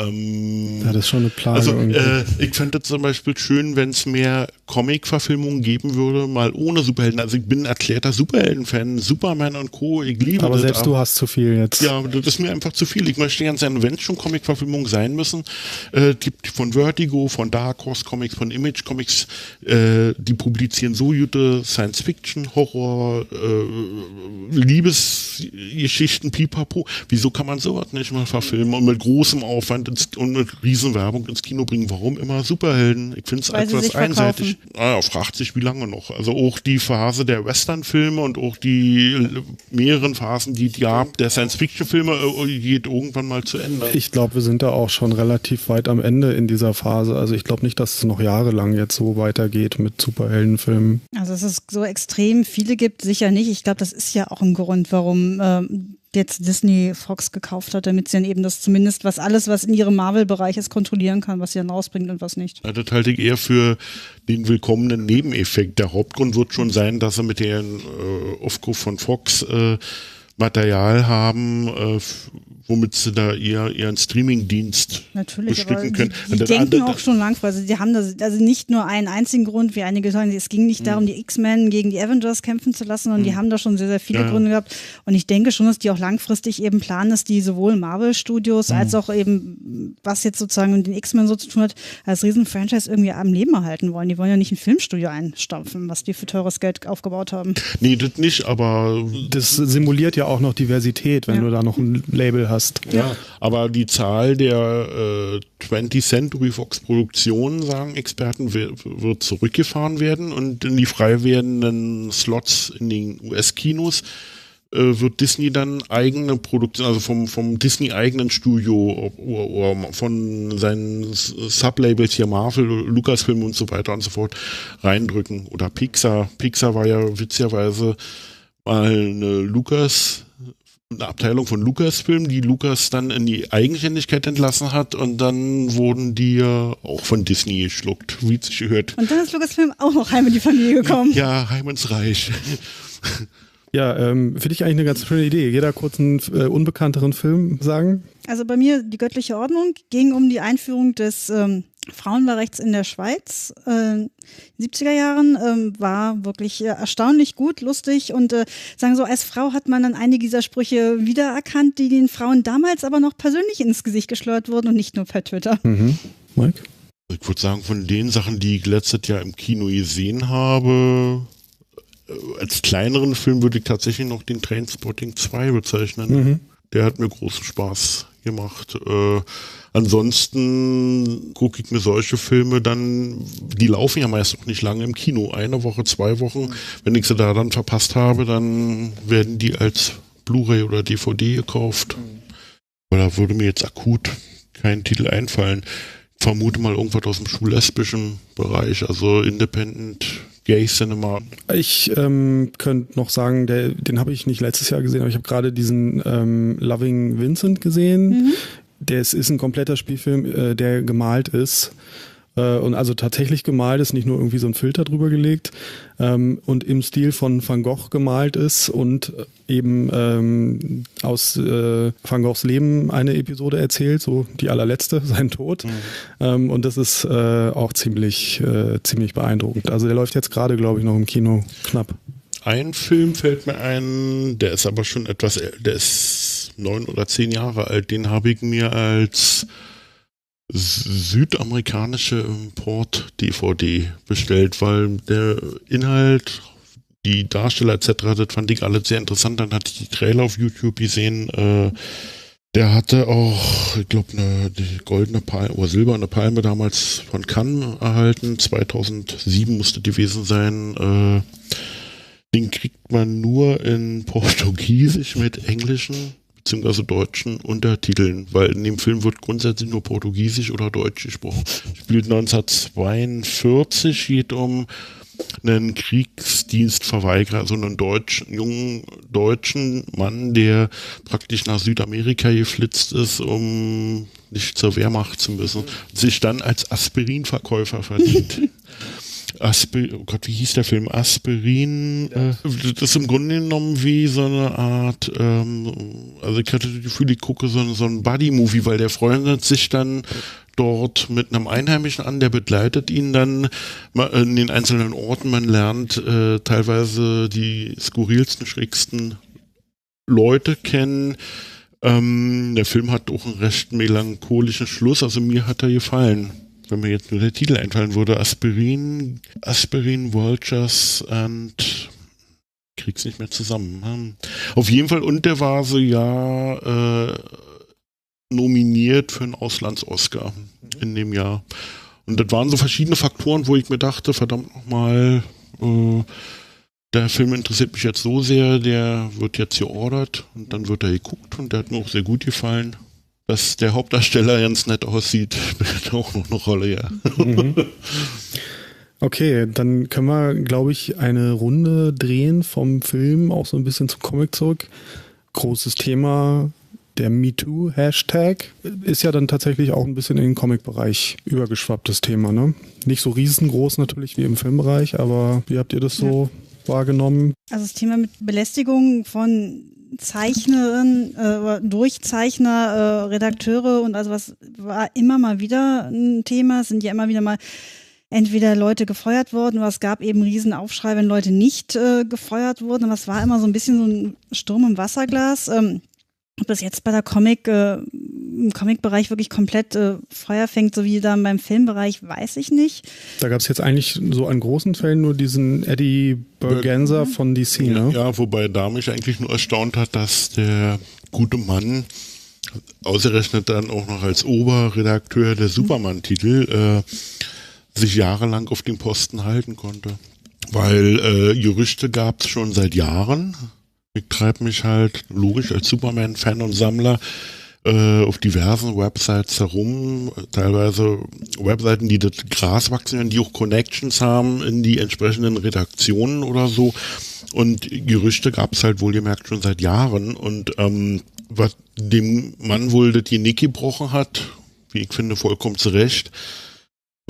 das ist schon eine Plage. Ich fände es zum Beispiel schön, wenn es mehr Comic-Verfilmungen geben würde, mal ohne Superhelden. Also ich bin ein erklärter Superhelden-Fan, Superman und Co. Ich liebe aber das. Aber selbst du hast zu viel jetzt. Ja, das ist mir einfach zu viel. Ich möchte ganz gerne, wenn es schon Comic-Verfilmungen sein müssen, gibt von Vertigo, von Dark Horse Comics, von Image Comics, die publizieren so gute Science-Fiction, Horror, Liebesgeschichten, pipapo. Wieso kann man sowas nicht mal verfilmen und mit großem Aufwand und mit Riesenwerbung ins Kino bringen? Warum immer Superhelden? Ich finde es etwas einseitig. Fragt sich, wie lange noch. Also auch die Phase der Western-Filme und auch die mehreren Phasen, die gab, der Science-Fiction-Filme geht irgendwann mal zu Ende. Ich glaube, wir sind da auch schon relativ weit am Ende in dieser Phase. Also ich glaube nicht, dass es noch jahrelang jetzt so weitergeht mit Superheldenfilmen. Also dass es so extrem viele gibt, sicher nicht. Ich glaube, das ist ja auch ein Grund, warum jetzt Disney Fox gekauft hat, damit sie dann eben das zumindest was in ihrem Marvel-Bereich ist, kontrollieren kann, was sie dann rausbringt und was nicht. Ja, das halte ich eher für den willkommenen Nebeneffekt. Der Hauptgrund wird schon sein, dass sie mit dem Aufkauf von Fox Material haben, womit sie da ihren Streaming-Dienst bestücken können. Die denken auch schon langfristig. Die haben das, also nicht nur einen einzigen Grund, wie einige sagen, es ging nicht darum, die X-Men gegen die Avengers kämpfen zu lassen, sondern die haben da schon sehr, sehr viele Gründe gehabt. Und ich denke schon, dass die auch langfristig eben planen, dass die sowohl Marvel-Studios als auch eben, was jetzt sozusagen mit den X-Men so zu tun hat, als Riesen-Franchise irgendwie am Leben erhalten wollen. Die wollen ja nicht ein Filmstudio einstampfen, was die für teures Geld aufgebaut haben. Nee, das nicht, aber das simuliert ja auch noch Diversität, wenn du da noch ein Label hast. Ja, aber die Zahl der 20th Century Fox Produktionen, sagen Experten, wird zurückgefahren werden und in die frei werdenden Slots in den US-Kinos wird Disney dann eigene Produktion, also vom Disney eigenen Studio oder von seinen Sublabels hier Marvel, Lucasfilm und so weiter und so fort reindrücken. Oder Pixar. Pixar war ja witzigerweise mal eine Abteilung von Lucasfilm, die Lucas dann in die Eigenständigkeit entlassen hat und dann wurden die ja auch von Disney geschluckt, wie es sich gehört. Und dann ist Lucasfilm auch noch heim in die Familie gekommen. Ja, heim ins Reich. Ja, finde ich eigentlich eine ganz schöne Idee. Jeder kurz einen unbekannteren Film sagen? Also bei mir die göttliche Ordnung ging um die Einführung des Frauenwahlrechts in der Schweiz. In den 70er Jahren war wirklich erstaunlich gut, lustig und sagen so, als Frau hat man dann einige dieser Sprüche wiedererkannt, die den Frauen damals aber noch persönlich ins Gesicht geschleudert wurden und nicht nur per Twitter. Mike? Ich würde sagen, von den Sachen, die ich letztes Jahr im Kino gesehen habe, als kleineren Film würde ich tatsächlich noch den Trainspotting 2 bezeichnen. Der hat mir großen Spaß gemacht. Ansonsten gucke ich mir solche Filme dann, die laufen ja meist auch nicht lange im Kino. 1 Woche, 2 Wochen. Wenn ich sie da dann verpasst habe, dann werden die als Blu-ray oder DVD gekauft. Aber da würde mir jetzt akut kein Titel einfallen. Ich vermute mal irgendwas aus dem schwul-lesbischen Bereich, also Independent Gay Cinema. Ich könnte noch sagen, den habe ich nicht letztes Jahr gesehen, aber ich habe gerade diesen Loving Vincent gesehen. Das ist ein kompletter Spielfilm, der gemalt ist. Und also tatsächlich gemalt ist, nicht nur irgendwie so ein Filter drüber gelegt und im Stil von Van Gogh gemalt ist und eben aus Van Goghs Leben eine Episode erzählt, so die allerletzte, sein Tod. Und das ist auch ziemlich beeindruckend. Also der läuft jetzt gerade, glaube ich, noch im Kino knapp. Ein Film fällt mir ein, der ist aber schon etwas, der ist ist 9 oder 10 Jahre alt. Den habe ich mir als südamerikanische Import-DVD bestellt, weil der Inhalt, die Darsteller etc., das fand ich alles sehr interessant. Dann hatte ich die Trailer auf YouTube gesehen. Der hatte auch, ich glaube, die goldene Palme oder silberne Palme damals von Cannes erhalten. 2007 musste gewesen sein. Den kriegt man nur in Portugiesisch mit englischen bzw. deutschen Untertiteln, weil in dem Film wird grundsätzlich nur Portugiesisch oder Deutsch gesprochen. Spielt 1942, geht um einen Kriegsdienstverweigerer, also einen jungen deutschen Mann, der praktisch nach Südamerika geflitzt ist, um nicht zur Wehrmacht zu müssen, sich dann als Aspirinverkäufer verdient. Oh Gott, wie hieß der Film? Aspirin. Das ist im Grunde genommen wie so eine Art, also ich hatte das Gefühl, ich gucke so ein Buddy-Movie, weil der freundet sich dann dort mit einem Einheimischen an, der begleitet ihn dann in den einzelnen Orten. Man lernt teilweise die skurrilsten, schrägsten Leute kennen. Der Film hat auch einen recht melancholischen Schluss, also mir hat er gefallen. Wenn mir jetzt nur der Titel einfallen würde, Aspirin, Vultures und krieg's nicht mehr zusammen. Auf jeden Fall, und der war so nominiert für einen Auslands-Oscar in dem Jahr. Und das waren so verschiedene Faktoren, wo ich mir dachte, verdammt nochmal, der Film interessiert mich jetzt so sehr, der wird jetzt geordert und dann wird er geguckt und der hat mir auch sehr gut gefallen. Dass der Hauptdarsteller ganz nett aussieht, spielt auch noch eine Rolle, ja. Okay, dann können wir, glaube ich, eine Runde drehen vom Film auch so ein bisschen zum Comic zurück. Großes Thema, der MeToo-Hashtag, ist ja dann tatsächlich auch ein bisschen in den Comic-Bereich übergeschwapptes Thema, ne? Nicht so riesengroß natürlich wie im Filmbereich, aber wie habt ihr das so wahrgenommen? Also das Thema mit Belästigung von Zeichnerinnen, Durchzeichner, Redakteure und also was war immer mal wieder ein Thema. Es sind ja immer wieder mal entweder Leute gefeuert worden oder es gab eben riesen Aufschrei, wenn Leute nicht gefeuert wurden. Aber es war immer so ein bisschen so ein Sturm im Wasserglas. Ob das jetzt bei der im Comic-Bereich wirklich komplett Feuer fängt, so wie da beim Filmbereich, weiß ich nicht. Da gab es jetzt eigentlich so an großen Fällen nur diesen Eddie Berganza von DC, ne? Ja, wobei da mich eigentlich nur erstaunt hat, dass der gute Mann ausgerechnet dann auch noch als Oberredakteur der Superman-Titel sich jahrelang auf dem Posten halten konnte. Weil Gerüchte gab es schon seit Jahren. Ich treibe mich halt logisch als Superman-Fan und Sammler auf diversen Websites herum, teilweise Webseiten, die das Gras wachsen, die auch Connections haben in die entsprechenden Redaktionen oder so. Und Gerüchte gab es halt wohlgemerkt schon seit Jahren. Und was dem Mann wohl das Genick gebrochen hat, wie ich finde vollkommen zu Recht,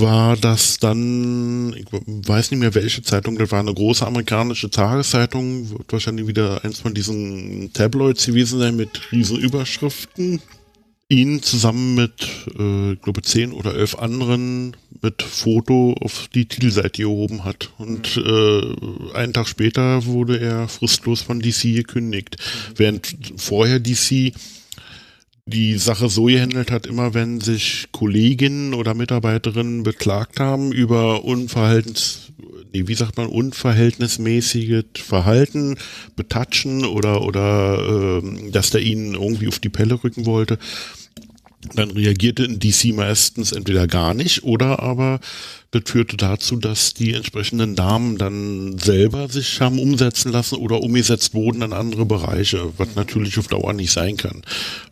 war das dann, ich weiß nicht mehr welche Zeitung, das war eine große amerikanische Tageszeitung, wird wahrscheinlich wieder eins von diesen Tabloids gewesen sein mit riesen Überschriften, ihn zusammen mit, ich glaube 10 oder 11 anderen mit Foto auf die Titelseite gehoben hat. Und einen Tag später wurde er fristlos von DC gekündigt. Während vorher DC die Sache so gehandelt hat, immer wenn sich Kolleginnen oder Mitarbeiterinnen beklagt haben über unverhältnismäßiges Verhalten, Betatschen oder dass der ihnen irgendwie auf die Pelle rücken wollte, dann reagierte in DC meistens entweder gar nicht oder aber das führte dazu, dass die entsprechenden Damen dann selber sich haben umsetzen lassen oder umgesetzt wurden in andere Bereiche, was natürlich auf Dauer nicht sein kann.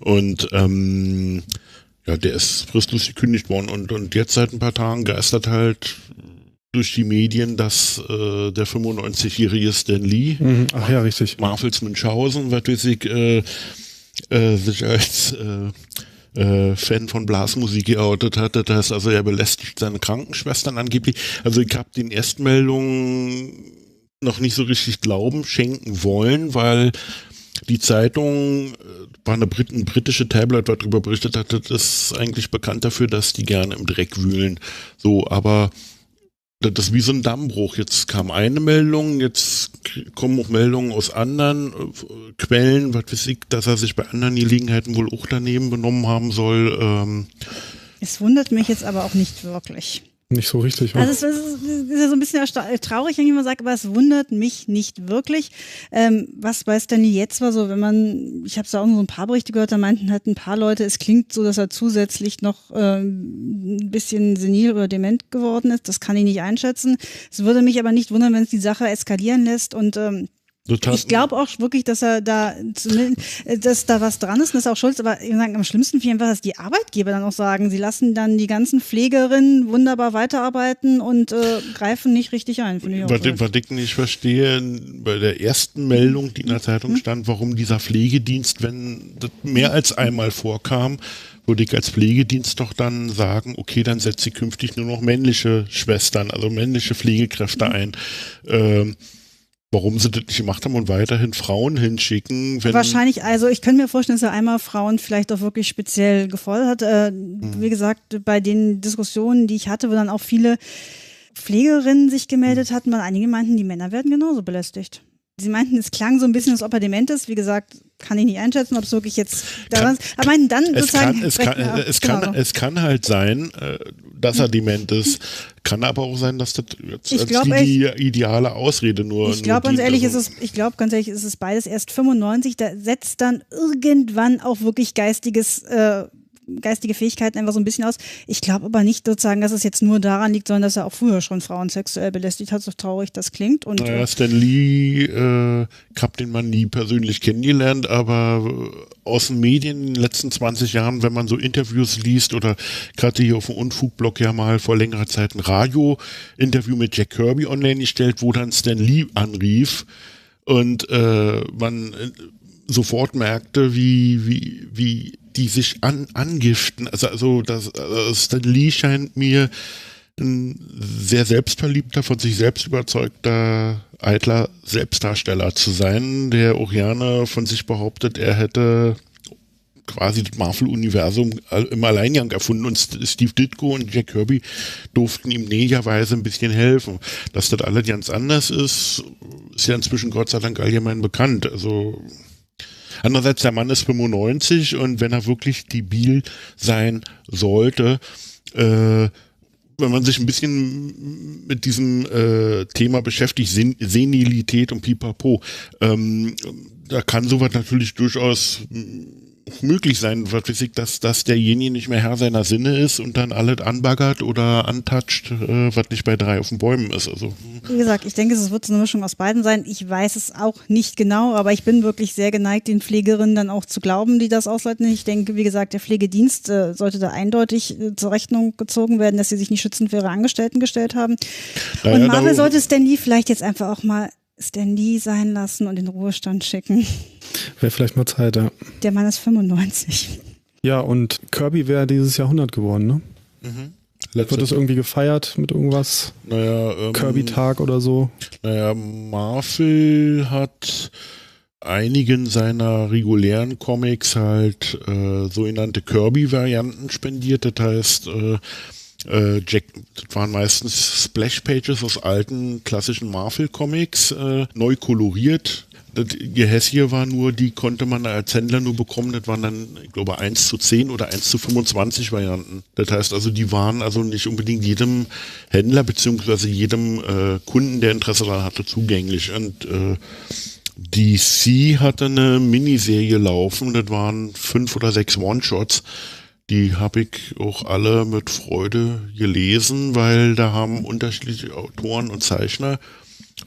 Und der ist fristlos gekündigt worden und jetzt seit ein paar Tagen geistert halt durch die Medien, dass der 95-jährige Stan Lee, ach ja, richtig, Marvels Münchhausen, was weiß ich, sich als Fan von Blasmusik geoutet hatte. Das heißt also, er belästigt seine Krankenschwestern angeblich. Also ich habe den Erstmeldungen noch nicht so richtig Glauben schenken wollen, weil die Zeitung war ein britische Tabloid, was darüber berichtet hat, das ist eigentlich bekannt dafür, dass die gerne im Dreck wühlen. So, aber Das ist wie so ein Dammbruch. Jetzt kam eine Meldung, jetzt kommen auch Meldungen aus anderen Quellen, was weiß ich, dass er sich bei anderen Gelegenheiten wohl auch daneben benommen haben soll. Es wundert mich jetzt aber auch nicht wirklich. Nicht so richtig. Also es ist ja so ein bisschen traurig, wenn ich mal sage, aber es wundert mich nicht wirklich. Was bei Stanley jetzt war, so ich habe da auch nur so ein paar Berichte gehört, da meinten halt ein paar Leute, es klingt so, dass er zusätzlich noch ein bisschen senil oder dement geworden ist. Das kann ich nicht einschätzen. Es würde mich aber nicht wundern, wenn es die Sache eskalieren lässt und ich glaube auch wirklich, dass er dass da was dran ist und das ist auch schuld, aber am schlimmsten finde ich einfach, dass die Arbeitgeber dann auch sagen, sie lassen dann die ganzen Pflegerinnen wunderbar weiterarbeiten und greifen nicht richtig ein. Was ich nicht verstehe, bei der ersten Meldung, die in der Zeitung stand, warum dieser Pflegedienst, wenn das mehr als einmal vorkam, würde ich als Pflegedienst doch dann sagen, okay, dann setze ich künftig nur noch männliche Schwestern, also männliche Pflegekräfte ein. Warum sie das nicht gemacht haben und weiterhin Frauen hinschicken. Wahrscheinlich, also ich könnte mir vorstellen, dass er einmal Frauen vielleicht auch wirklich speziell gefordert hat. Wie gesagt, bei den Diskussionen, die ich hatte, wo dann auch viele Pflegerinnen sich gemeldet hatten, weil einige meinten, die Männer werden genauso belästigt. Sie meinten, es klang so ein bisschen, als ob er dement ist. Wie gesagt, kann ich nicht einschätzen, ob es wirklich jetzt daran ist. Aber meinten dann sozusagen... Es kann halt sein, dass er dement ist. Kann aber auch sein, dass das jetzt die ideale Ausrede nur... Ich glaube, ganz ehrlich, ist es beides erst 95. Da setzt dann irgendwann auch wirklich geistige Fähigkeiten einfach so ein bisschen aus. Ich glaube aber nicht sozusagen, dass es jetzt nur daran liegt, sondern dass er auch früher schon Frauen sexuell belästigt hat, so traurig das klingt. Und Stan Lee, ich habe den Mann nie persönlich kennengelernt, aber aus den Medien in den letzten 20 Jahren, wenn man so Interviews liest oder gerade hier auf dem Unfugblog ja mal vor längerer Zeit ein Radio-Interview mit Jack Kirby online gestellt, wo dann Stan Lee anrief und man sofort merkte, wie die sich angiften. Also Stan Lee scheint mir ein sehr selbstverliebter, von sich selbst überzeugter, eitler Selbstdarsteller zu sein, der auch gerne von sich behauptet, er hätte quasi das Marvel-Universum im Alleingang erfunden und Steve Ditko und Jack Kirby durften ihm näherweise ein bisschen helfen. Dass das alles ganz anders ist ja inzwischen Gott sei Dank allgemein bekannt. Also andererseits, der Mann ist 95 und wenn er wirklich debil sein sollte, wenn man sich ein bisschen mit diesem Thema beschäftigt, Senilität und Pipapo, da kann sowas natürlich durchaus möglich sein, was weiß ich, dass derjenige nicht mehr Herr seiner Sinne ist und dann alles anbaggert oder antatscht, was nicht bei 3 auf den Bäumen ist. Also wie gesagt, ich denke, es wird so eine Mischung aus beiden sein. Ich weiß es auch nicht genau, aber ich bin wirklich sehr geneigt, den Pflegerinnen dann auch zu glauben, die das ausleiten. Ich denke, wie gesagt, der Pflegedienst sollte da eindeutig zur Rechnung gezogen werden, dass sie sich nicht schützend für ihre Angestellten gestellt haben. Und Marvel sollte Stan Lee vielleicht jetzt einfach auch mal Stan Lee sein lassen und in den Ruhestand schicken. Wäre vielleicht mal Zeit, ja. Der Mann ist 95. Ja, und Kirby wäre dieses Jahr 100 geworden, ne? Mhm. Wird das irgendwie gefeiert mit irgendwas? Kirby-Tag oder so? Marvel hat einigen seiner regulären Comics halt sogenannte Kirby-Varianten spendiert. Das heißt, das waren meistens Splash-Pages aus alten klassischen Marvel-Comics, neu koloriert. Das Gehässige war nur, die konnte man als Händler nur bekommen, das waren dann, ich glaube, 1:10 oder 1:25 Varianten. Das heißt also, die waren also nicht unbedingt jedem Händler beziehungsweise jedem Kunden, der Interesse daran hatte, zugänglich. Und DC hatte eine Miniserie laufen, das waren 5 oder 6 One-Shots. Die habe ich auch alle mit Freude gelesen, weil da haben unterschiedliche Autoren und Zeichner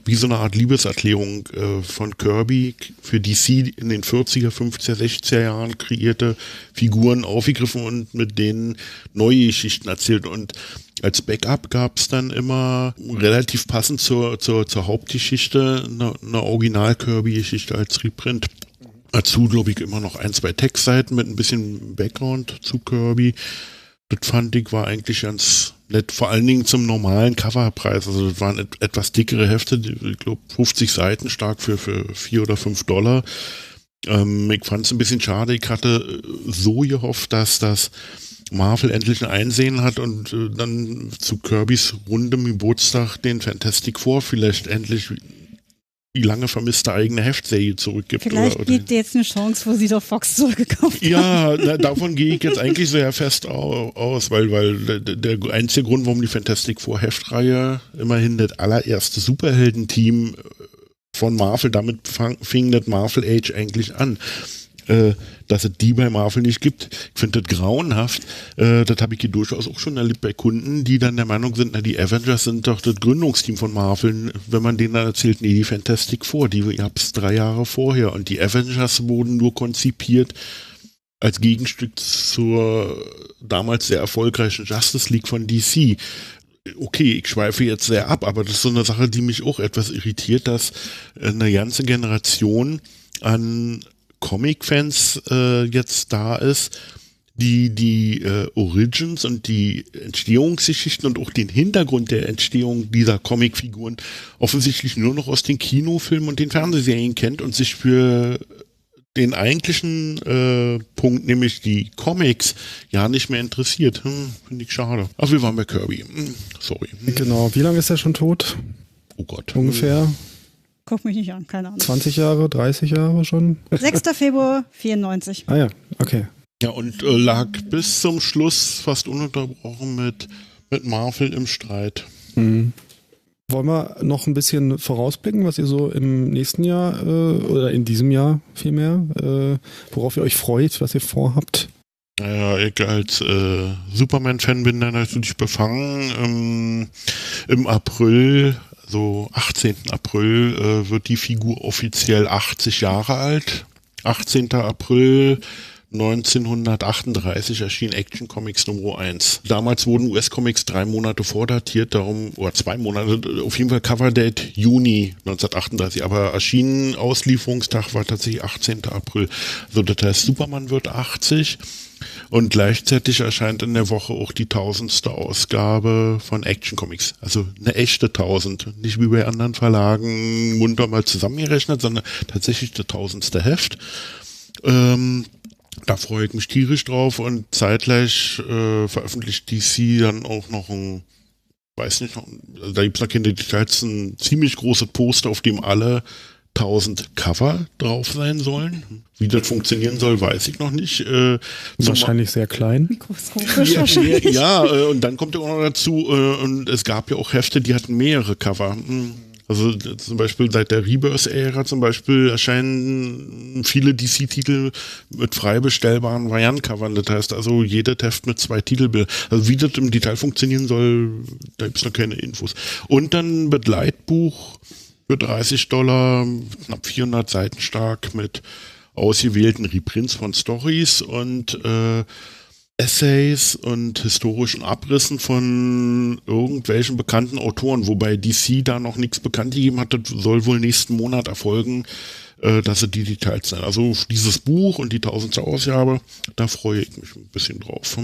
wie so eine Art Liebeserklärung von Kirby für DC in den 40er, 50er, 60er Jahren kreierte Figuren aufgegriffen und mit denen neue Geschichten erzählt. Und als Backup gab es dann immer relativ passend zur Hauptgeschichte eine Original-Kirby-Geschichte als Reprint. Dazu, glaube ich, immer noch 1, 2 Textseiten mit ein bisschen Background zu Kirby. Das fand ich war eigentlich ganz nett, vor allen Dingen zum normalen Coverpreis. Also das waren etwas dickere Hefte, ich glaube 50 Seiten stark für $4 oder $5. Ich fand es ein bisschen schade. Ich hatte so gehofft, dass das Marvel endlich ein Einsehen hat und dann zu Kirbys rundem Geburtstag den Fantastic Four vielleicht endlich die lange vermisste eigene Heftserie zurückgibt. Vielleicht gibt dir jetzt eine Chance, wo sie doch Fox zurückgekauft haben. Ja, davon gehe ich jetzt eigentlich sehr fest aus, weil der einzige Grund, warum die Fantastic Four Heftreihe immerhin das allererste Superhelden-Team von Marvel, damit fing das Marvel Age eigentlich an. Dass es die bei Marvel nicht gibt. Ich finde das grauenhaft. Das habe ich hier durchaus auch schon erlebt bei Kunden, die dann der Meinung sind, na, die Avengers sind doch das Gründungsteam von Marvel. Wenn man denen dann erzählt, nee, die Fantastic Four, die gab es 3 Jahre vorher. Und die Avengers wurden nur konzipiert als Gegenstück zur damals sehr erfolgreichen Justice League von DC. Okay, ich schweife jetzt sehr ab, aber das ist so eine Sache, die mich auch etwas irritiert, dass eine ganze Generation an Comic-Fans jetzt da ist, die Origins und die Entstehungsgeschichten und auch den Hintergrund der Entstehung dieser Comicfiguren offensichtlich nur noch aus den Kinofilmen und den Fernsehserien kennt und sich für den eigentlichen Punkt, nämlich die Comics, ja nicht mehr interessiert. Finde ich schade. Aber wir waren bei Kirby. Sorry. Genau. Wie lange ist er schon tot? Oh Gott. Ungefähr? Guck mich nicht an, keine Ahnung. 20 Jahre, 30 Jahre schon? 6. Februar 94. Ah ja, okay. Ja, und lag bis zum Schluss fast ununterbrochen mit Marvel im Streit. Mhm. Wollen wir noch ein bisschen vorausblicken, was ihr so im nächsten Jahr oder in diesem Jahr vielmehr, worauf ihr euch freut, was ihr vorhabt? Naja, ich als Superman-Fan bin dann natürlich befangen. Im April, so 18. April, wird die Figur offiziell 80 Jahre alt. 18. April 1938 erschien Action Comics Nummer 1. Damals wurden US-Comics 3 Monate vordatiert, darum, oder 2 Monate, auf jeden Fall Coverdate Juni 1938, aber erschienen Auslieferungstag war tatsächlich 18. April. Also das heißt, Superman wird 80 und gleichzeitig erscheint in der Woche auch die 1000. Ausgabe von Action Comics. Also eine echte 1000, nicht wie bei anderen Verlagen munter mal zusammengerechnet, sondern tatsächlich das 1000. Heft. Da freue ich mich tierisch drauf und zeitgleich veröffentlicht DC dann auch noch ein, weiß nicht, also da gibt es noch keine Details, ein ziemlich großes Poster, auf dem alle 1000 Cover drauf sein sollen. Wie das funktionieren soll, weiß ich noch nicht. Wahrscheinlich sehr klein. Mikroskopisch wahrscheinlich. Ja, und dann kommt ja auch noch dazu, und es gab ja auch Hefte, die hatten mehrere Cover. Also zum Beispiel seit der Rebirth-Ära zum Beispiel erscheinen viele DC-Titel mit frei bestellbaren Variantencovern. Das heißt also jeder Heft mit 2 Titelbildern. Also wie das im Detail funktionieren soll, da gibt es noch keine Infos. Und dann ein Begleitbuch für $30, knapp 400 Seiten stark mit ausgewählten Reprints von Stories und Essays und historischen Abrissen von irgendwelchen bekannten Autoren, wobei DC da noch nichts bekannt gegeben hat, das soll wohl nächsten Monat erfolgen, dass sie die Details sein. Also dieses Buch und die 1000. Ausgabe, da freue ich mich ein bisschen drauf.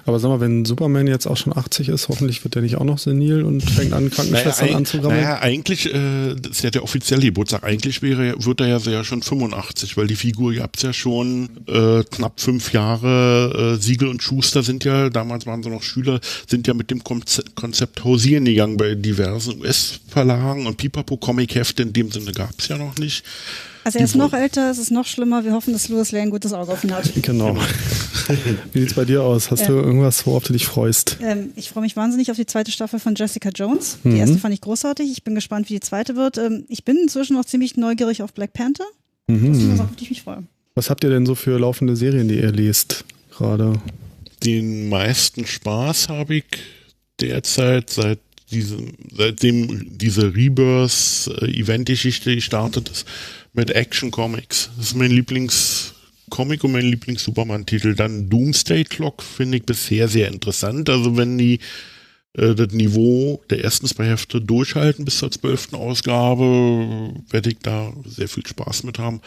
Aber sag mal, wenn Superman jetzt auch schon 80 ist, hoffentlich wird er nicht auch noch senil und fängt an, Krankenschwestern anzugammeln? Naja, eigentlich, das ist ja der offizielle Geburtstag, eigentlich wird er ja schon 85, weil die Figur gab es ja schon knapp 5 Jahre. Siegel und Schuster sind ja, damals waren sie noch Schüler, sind ja mit dem Konzept hausieren gegangen bei diversen US-Verlagen und Pipapo Comic-Hefte in dem Sinne gab es ja noch nicht. Also er ist noch älter, es ist noch schlimmer. Wir hoffen, dass Louis Lane ein gutes Auge auf ihn hat. Genau. Wie sieht's bei dir aus? Hast du irgendwas, worauf du dich freust? Ich freue mich wahnsinnig auf die 2. Staffel von Jessica Jones. Die erste fand ich großartig. Ich bin gespannt, wie die 2. wird. Ich bin inzwischen noch ziemlich neugierig auf Black Panther. Das ist eine Sache, auf die ich mich freue. Was habt ihr denn so für laufende Serien, die ihr lest gerade? Den meisten Spaß habe ich derzeit seitdem diese Rebirth-Event-Geschichte gestartet ist, mit Action Comics. Das ist mein Lieblingscomic und mein Lieblings-Superman-Titel. Dann Doomsday Clock finde ich bisher sehr interessant. Also wenn die das Niveau der ersten 2 Hefte durchhalten bis zur 12. Ausgabe, werde ich da sehr viel Spaß mit haben.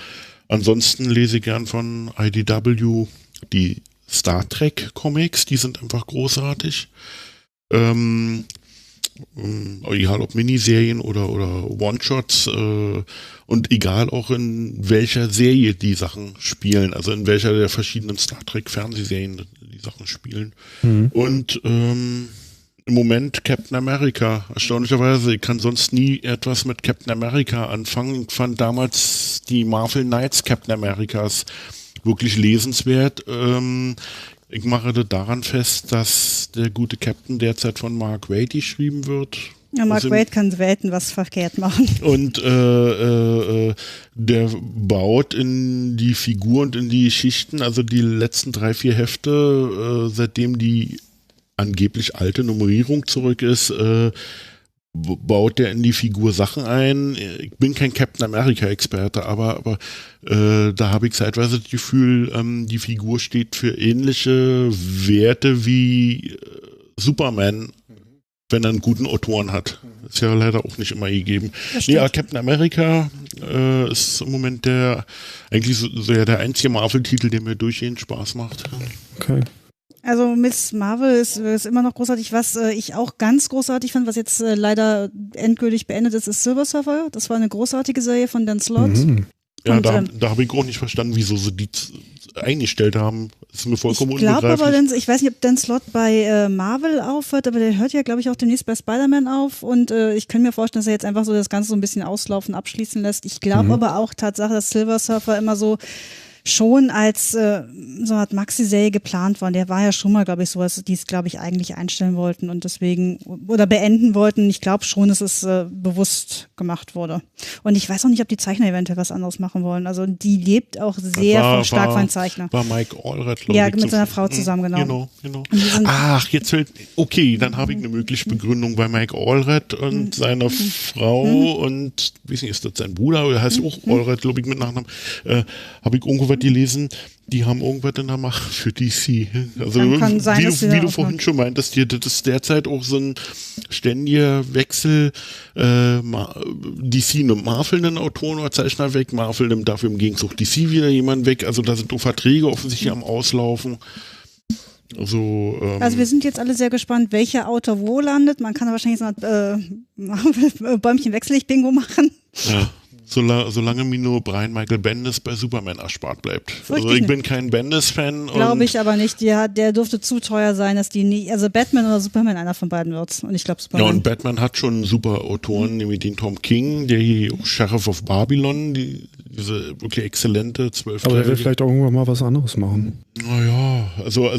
Ansonsten lese ich gern von IDW die Star Trek Comics, die sind einfach großartig. Egal ob Miniserien oder One-Shots und egal auch in welcher Serie die Sachen spielen, also in welcher der verschiedenen Star Trek Fernsehserien die Sachen spielen. Und im Moment Captain America. Erstaunlicherweise, ich kann sonst nie etwas mit Captain America anfangen. Ich fand damals die Marvel Knights Captain Americas wirklich lesenswert. Ich mache daran fest, dass der gute Captain derzeit von Mark Waid geschrieben wird. Ja, Mark Waid kann selten was verkehrt machen. Und der baut in die Figur und in die Geschichten, also die letzten 3-4 Hefte, seitdem die angeblich alte Nummerierung zurück ist, baut der in die Figur Sachen ein. Ich bin kein Captain America-Experte, aber da habe ich zeitweise das Gefühl, die Figur steht für ähnliche Werte wie Superman, wenn er einen guten Autoren hat. Ist ja leider auch nicht immer gegeben. Ja, Captain America ist im Moment eigentlich so der einzige Marvel-Titel, der mir durchgehend Spaß macht. Okay. Also Miss Marvel ist immer noch großartig. Was ich auch ganz großartig fand, was jetzt leider endgültig beendet ist, ist Silver Surfer. Das war eine großartige Serie von Dan Slott. Ja, und, da habe ich auch nicht verstanden, wieso sie die eingestellt haben. Das ist mir vollkommen unbegreiflich. Ich glaube aber, ich weiß nicht, ob Dan Slott bei Marvel aufhört, aber der hört ja, glaube ich, auch demnächst bei Spiderman auf und ich kann mir vorstellen, dass er jetzt einfach so das Ganze so ein bisschen auslaufen, abschließen lässt. Ich glaube aber auch Tatsache, dass Silver Surfer immer so schon als so eine Art Maxi-Serie geplant war. Der war ja schon mal, glaube ich, sowas, die es, glaube ich, eigentlich einstellen wollten und deswegen oder beenden wollten. Ich glaube schon, dass es bewusst gemacht wurde. Und ich weiß auch nicht, ob die Zeichner eventuell was anderes machen wollen. Also die lebt auch sehr stark von Zeichner. War Mike Allred, glaube ich. Ja, mit seiner Frau zusammen, genau. Ach, jetzt okay, dann habe ich eine mögliche Begründung bei Mike Allred und seiner Frau und, wie ist das, sein Bruder, oder heißt auch Allred, glaube ich, mit Nachnamen, habe ich irgendwo was gelesen, die haben irgendwas in der Macht für DC. Also kann sein, wie du vorhin schon meintest, das ist derzeit auch so ein ständiger Wechsel. DC nimmt Marvel einen Autoren oder Zeichner weg, Marvel nimmt dafür im Gegenzug DC wieder jemanden weg. Also da sind auch Verträge offensichtlich am Auslaufen. Also wir sind jetzt alle sehr gespannt, welcher Autor wo landet. Man kann wahrscheinlich so ein Bäumchen-Wechselig-Bingo machen. Ja. Solange mir nur Brian Michael Bendis bei Superman erspart bleibt. Also ich bin kein Bendis-Fan. Glaube ich aber nicht. Der dürfte zu teuer sein, dass die nie, also Batman oder Superman einer von beiden wird. Und ich glaube Superman. Ja, und Batman hat schon super Autoren, nämlich den Tom King, der hier auch Sheriff of Babylon, diese wirklich exzellente 12. Aber der will vielleicht auch irgendwann mal was anderes machen. Naja, also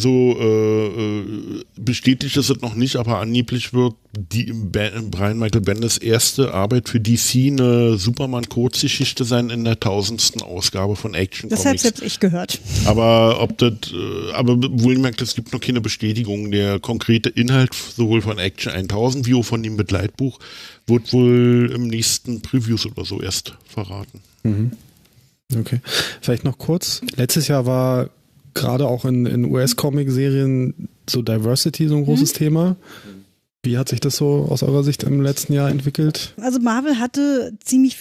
bestätigt ist es noch nicht, aber angeblich wird Brian Michael Bendis erste Arbeit für DC eine Superman-Kurzgeschichte sein in der 1000. Ausgabe von Action Comics. Das habe selbst ich gehört. Aber wohlgemerkt, es gibt noch keine Bestätigung. Der konkrete Inhalt sowohl von Action 1000 wie auch von dem Begleitbuch wird wohl im nächsten Previews oder so erst verraten. Okay. Vielleicht noch kurz. Letztes Jahr war gerade auch in US-Comic-Serien so Diversity so ein großes Thema. Wie hat sich das so aus eurer Sicht im letzten Jahr entwickelt? Also Marvel hatte ziemlich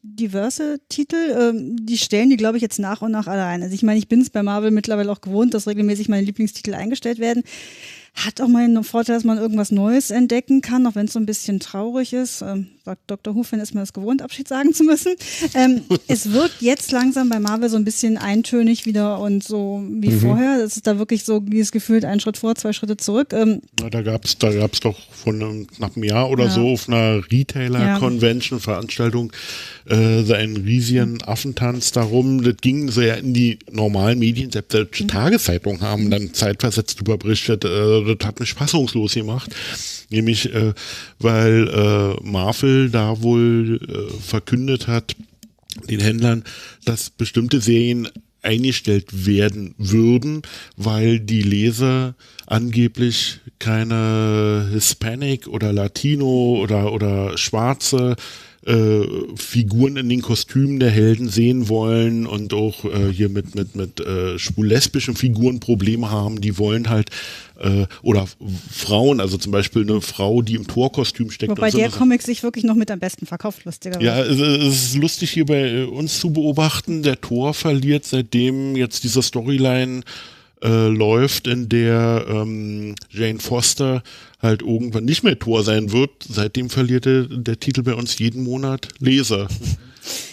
diverse Titel. Die stellen die, glaube ich, jetzt nach und nach alle ein. Also ich meine, ich bin es bei Marvel mittlerweile auch gewohnt, dass regelmäßig meine Lieblingstitel eingestellt werden. Hat auch mal einen Vorteil, dass man irgendwas Neues entdecken kann, auch wenn es so ein bisschen traurig ist. Sagt Dr. Who-Fan, ist mir das gewohnt, Abschied sagen zu müssen. Es wird jetzt langsam bei Marvel so ein bisschen eintönig wieder und so wie vorher. Das ist da wirklich so dieses Gefühl, einen Schritt vor, 2 Schritte zurück. Da gab's doch von knapp einem Jahr oder so auf einer Retailer-Convention-Veranstaltung einen riesigen Affentanz darum. Das ging so ja in die normalen Medien, selbst Tageszeitungen haben dann zeitversetzt drüber berichtet. Das hat mich fassungslos gemacht. Nämlich, weil Marvel da wohl verkündet hat, den Händlern, dass bestimmte Serien eingestellt werden würden, weil die Leser angeblich keine Hispanic oder Latino oder schwarze Figuren in den Kostümen der Helden sehen wollen und auch hier mit schwul-lesbischen Figuren Probleme haben. Die wollen halt oder Frauen, also zum Beispiel eine Frau, die im Thor-Kostüm steckt. Wobei der Comic sich wirklich noch mit am besten verkauft, lustigerweise. Ja, es ist lustig hier bei uns zu beobachten. Der Thor verliert, seitdem jetzt diese Storyline läuft, in der Jane Foster halt irgendwann nicht mehr Thor sein wird. Seitdem verliert der Titel bei uns jeden Monat Leser.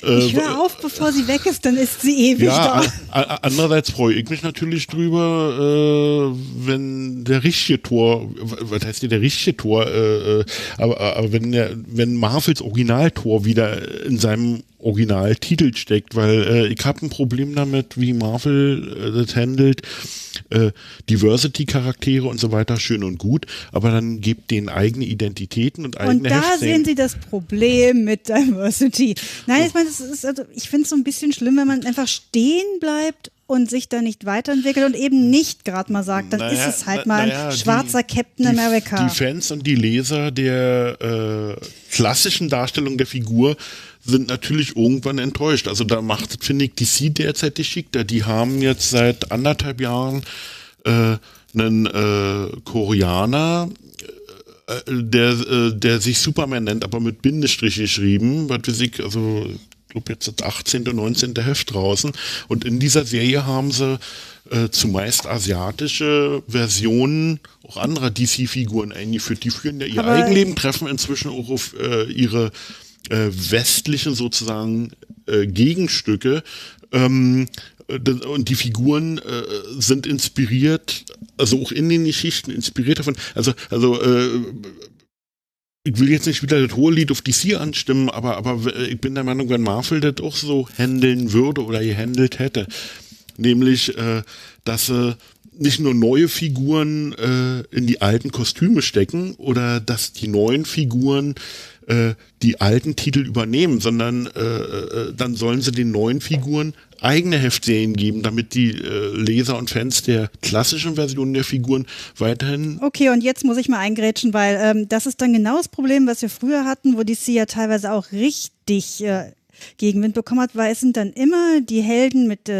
Ich höre auf, bevor sie weg ist, dann ist sie ewig da. Andererseits freue ich mich natürlich drüber, wenn der richtige Thor, was heißt der richtige Thor, aber wenn Marvels Original-Thor wieder in seinem Originaltitel steckt, weil ich habe ein Problem damit, wie Marvel das handelt. Diversity-Charaktere und so weiter, schön und gut, aber dann gebt denen eigene Identitäten und eigene Heftzählen. Und da sehen Sie das Problem mit Diversity. Nein, ich meine, ich finde es so ein bisschen schlimm, wenn man einfach stehen bleibt und sich da nicht weiterentwickelt und eben nicht gerade mal sagt, dann ist es halt mal ein schwarzer Captain America. Die Fans und die Leser der klassischen Darstellung der Figur sind natürlich irgendwann enttäuscht. Also da macht, finde ich, DC derzeit die Schick. Die haben jetzt seit 1,5 Jahren einen Koreaner, der sich Superman nennt, aber mit Bindestrich geschrieben, was weiß ich, also ich glaube jetzt das 18. und 19. Heft draußen. Und in dieser Serie haben sie zumeist asiatische Versionen auch anderer DC-Figuren eingeführt. Die führen ja ihr Eigenleben, treffen inzwischen auch auf ihre westlichen sozusagen Gegenstücke. Und die Figuren sind inspiriert, also auch in den Geschichten inspiriert davon. Also ich will jetzt nicht wieder das hohe Lied auf DC anstimmen, aber ich bin der Meinung, wenn Marvel das auch so handeln würde oder gehandelt hätte, nämlich, dass sie nicht nur neue Figuren in die alten Kostüme stecken oder dass die neuen Figuren die alten Titel übernehmen, sondern dann sollen sie den neuen Figuren eigene Heftserien geben, damit die Leser und Fans der klassischen Versionen der Figuren weiterhin... Okay, und jetzt muss ich mal eingrätschen, weil das ist dann genau das Problem, was wir früher hatten, wo DC ja teilweise auch richtig Gegenwind bekommen hat, weil es sind dann immer die Helden mit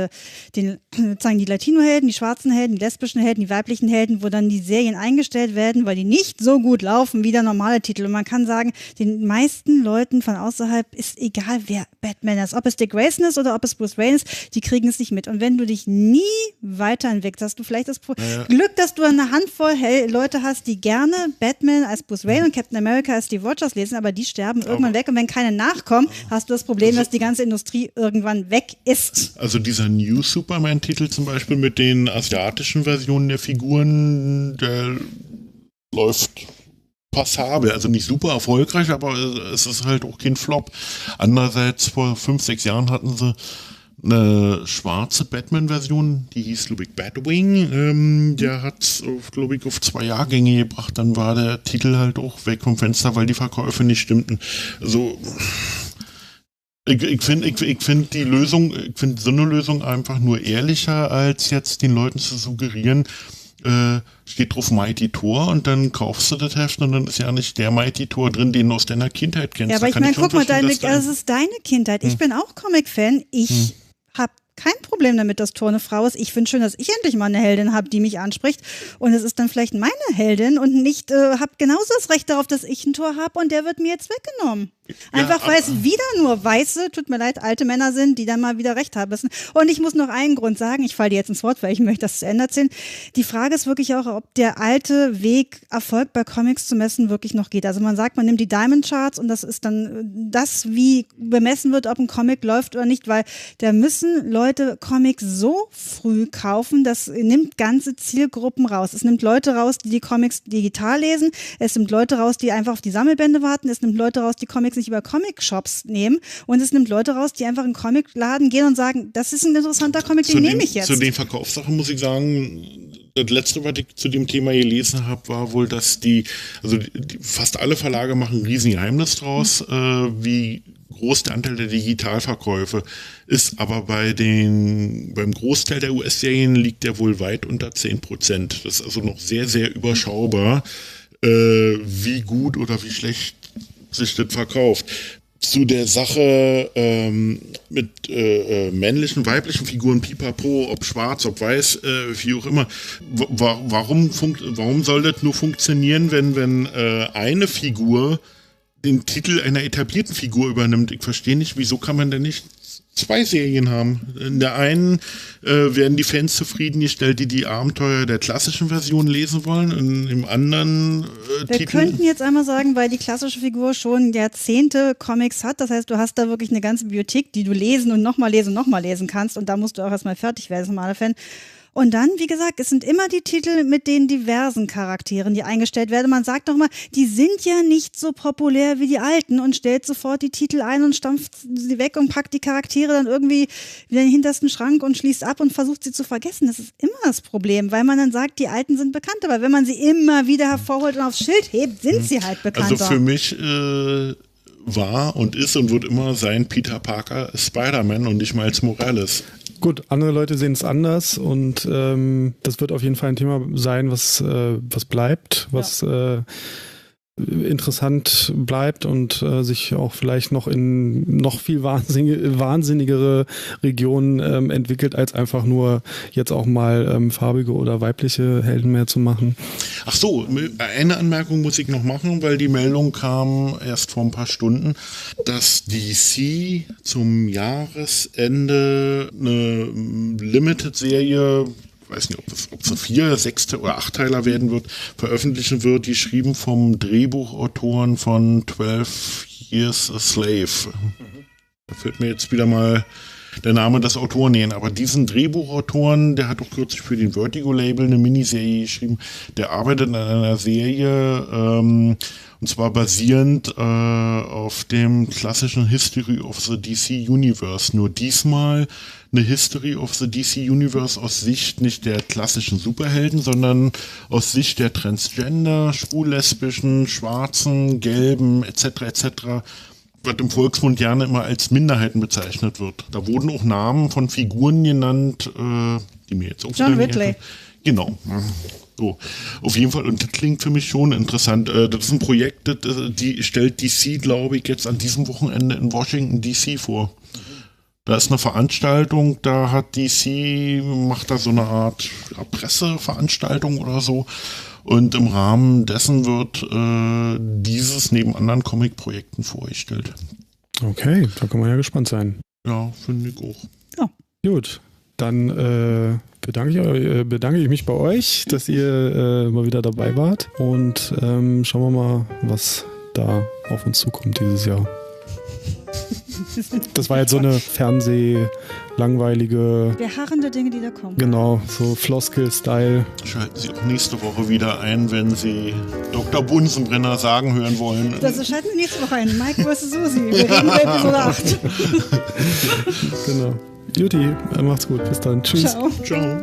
sozusagen die Latino-Helden, die schwarzen Helden, die lesbischen Helden, die weiblichen Helden, wo dann die Serien eingestellt werden, weil die nicht so gut laufen wie der normale Titel. Und man kann sagen, den meisten Leuten von außerhalb ist egal, wer Batman ist. Ob es Dick Grayson ist oder ob es Bruce Wayne ist, die kriegen es nicht mit. Und wenn du dich nie weiterentwickelst, hast du vielleicht das Glück, dass du eine Handvoll Leute hast, die gerne Batman als Bruce Wayne und Captain America als Steve Rogers lesen, aber die sterben irgendwann weg. Und wenn keine nachkommen, hast du das Problem, dass die ganze Industrie irgendwann weg ist. Also dieser New Superman-Titel zum Beispiel mit den asiatischen Versionen der Figuren, der läuft passabel, also nicht super erfolgreich, aber es ist halt auch kein Flop. Andererseits, vor 5-6 Jahren hatten sie eine schwarze Batman-Version, die hieß, glaube ich, Batwing. Der hat es, glaube ich, auf 2 Jahrgänge gebracht. Dann war der Titel halt auch weg vom Fenster, weil die Verkäufe nicht stimmten. Also ich finde die Lösung, ich finde so eine Lösung einfach nur ehrlicher, als jetzt den Leuten zu suggerieren, steht drauf Mighty Thor und dann kaufst du das Heft und dann ist ja nicht der Mighty Thor drin, den du aus deiner Kindheit kennst. Ja, aber ich meine, guck mal, das ist deine Kindheit. Ich bin auch Comic-Fan. Ich habe kein Problem damit, dass Thor eine Frau ist. Ich finde schön, dass ich endlich mal eine Heldin habe, die mich anspricht. Und es ist dann vielleicht meine Heldin und nicht, habe genauso das Recht darauf, dass ich einen Thor habe und der wird mir jetzt weggenommen. Einfach weil es wieder nur weiße, tut mir leid, alte Männer sind, die dann mal wieder recht haben müssen. Und ich muss noch einen Grund sagen, ich falle dir jetzt ins Wort, weil ich möchte das zu Ende erzählen. Die Frage ist wirklich auch, ob der alte Weg, Erfolg bei Comics zu messen, wirklich noch geht. Also man sagt, man nimmt die Diamond Charts und das ist dann das, wie bemessen wird, ob ein Comic läuft oder nicht, weil da müssen Leute Comics so früh kaufen, das nimmt ganze Zielgruppen raus. Es nimmt Leute raus, die Comics digital lesen, es nimmt Leute raus, die einfach auf die Sammelbände warten, es nimmt Leute raus, die Comics nicht über Comic-Shops nehmen und es nimmt Leute raus, die einfach in den Comicladen gehen und sagen, das ist ein interessanter Comic, den nehme ich jetzt. Zu den Verkaufssachen muss ich sagen, das letzte, was ich zu dem Thema gelesen habe, war wohl, dass fast alle Verlage machen ein Riesengeheimnis draus, wie groß der Anteil der Digitalverkäufe ist, aber beim Großteil der US-Serien liegt der wohl weit unter 10%. Das ist also noch sehr, sehr überschaubar, wie gut oder wie schlecht sich das verkauft. Zu der Sache mit männlichen, weiblichen Figuren, pipapo, ob schwarz, ob weiß, wie auch immer. Warum soll das nur funktionieren, wenn eine Figur den Titel einer etablierten Figur übernimmt? Ich verstehe nicht, wieso kann man denn nicht 2 Serien haben. In der einen werden die Fans zufriedengestellt, die Abenteuer der klassischen Version lesen wollen. Und im anderen Wir könnten jetzt einmal sagen, weil die klassische Figur schon Jahrzehnte Comics hat. Das heißt, du hast da wirklich eine ganze Bibliothek, die du lesen und nochmal lesen kannst. Und da musst du auch erstmal fertig werden als normaler Fan. Und dann, wie gesagt, es sind immer die Titel mit den diversen Charakteren, die eingestellt werden. Man sagt doch mal, die sind ja nicht so populär wie die alten und stellt sofort die Titel ein und stampft sie weg und packt die Charaktere dann irgendwie wieder in den hintersten Schrank und schließt ab und versucht sie zu vergessen. Das ist immer das Problem, weil man dann sagt, die alten sind bekannt. Aber wenn man sie immer wieder hervorholt und aufs Schild hebt, sind sie halt bekannter. Also für mich war und ist und wird immer sein Peter Parker Spider-Man und nicht Miles Morales. Gut, andere Leute sehen es anders und das wird auf jeden Fall ein Thema sein, was bleibt, was interessant bleibt und sich auch vielleicht noch in noch viel wahnsinnigere Regionen entwickelt, als einfach nur jetzt auch mal farbige oder weibliche Helden mehr zu machen. Ach so, eine Anmerkung muss ich noch machen, weil die Meldung kam erst vor ein paar Stunden, dass DC zum Jahresende eine Limited-Serie, ich weiß nicht, ob es 4, 6 oder 8-Teiler werden wird, veröffentlichen wird, die geschrieben vom Drehbuchautoren von 12 Years a Slave. Da fällt mir jetzt wieder mal der Name des Autoren nähen, aber diesen Drehbuchautoren, der hat auch kürzlich für den Vertigo-Label eine Miniserie geschrieben, der arbeitet an einer Serie, und zwar basierend auf dem klassischen History of the DC Universe, nur diesmal eine History of the DC Universe aus Sicht nicht der klassischen Superhelden, sondern aus Sicht der Transgender, schwul-lesbischen, schwarzen, gelben etc., was im Volksmund gerne immer als Minderheiten bezeichnet wird. Da wurden auch Namen von Figuren genannt, die mir jetzt auch John Ridley. Genau. So, auf jeden Fall, und das klingt für mich schon interessant. Das ist ein Projekt, die stellt DC, glaube ich, jetzt an diesem Wochenende in Washington DC vor. Da ist eine Veranstaltung, da hat DC, macht da so eine Art Presseveranstaltung oder so. Und im Rahmen dessen wird dieses neben anderen Comic-Projekten vorgestellt. Okay, da kann man ja gespannt sein. Ja, finde ich auch. Ja. Gut, dann bedanke ich mich bei euch, dass ihr mal wieder dabei wart. Und schauen wir mal, was da auf uns zukommt dieses Jahr. Das war jetzt so eine Fernseh-langweilige... Beharrende Dinge, die da kommen. Genau, so Floskel-Style. Schalten Sie auch nächste Woche wieder ein, wenn Sie Dr. Bunsenbrenner sagen hören wollen. Das schalten wir nächste Woche ein. Mike vs. Susi. Wir reden über Episode 8. Genau. Juti, macht's gut. Bis dann. Tschüss. Ciao. Ciao.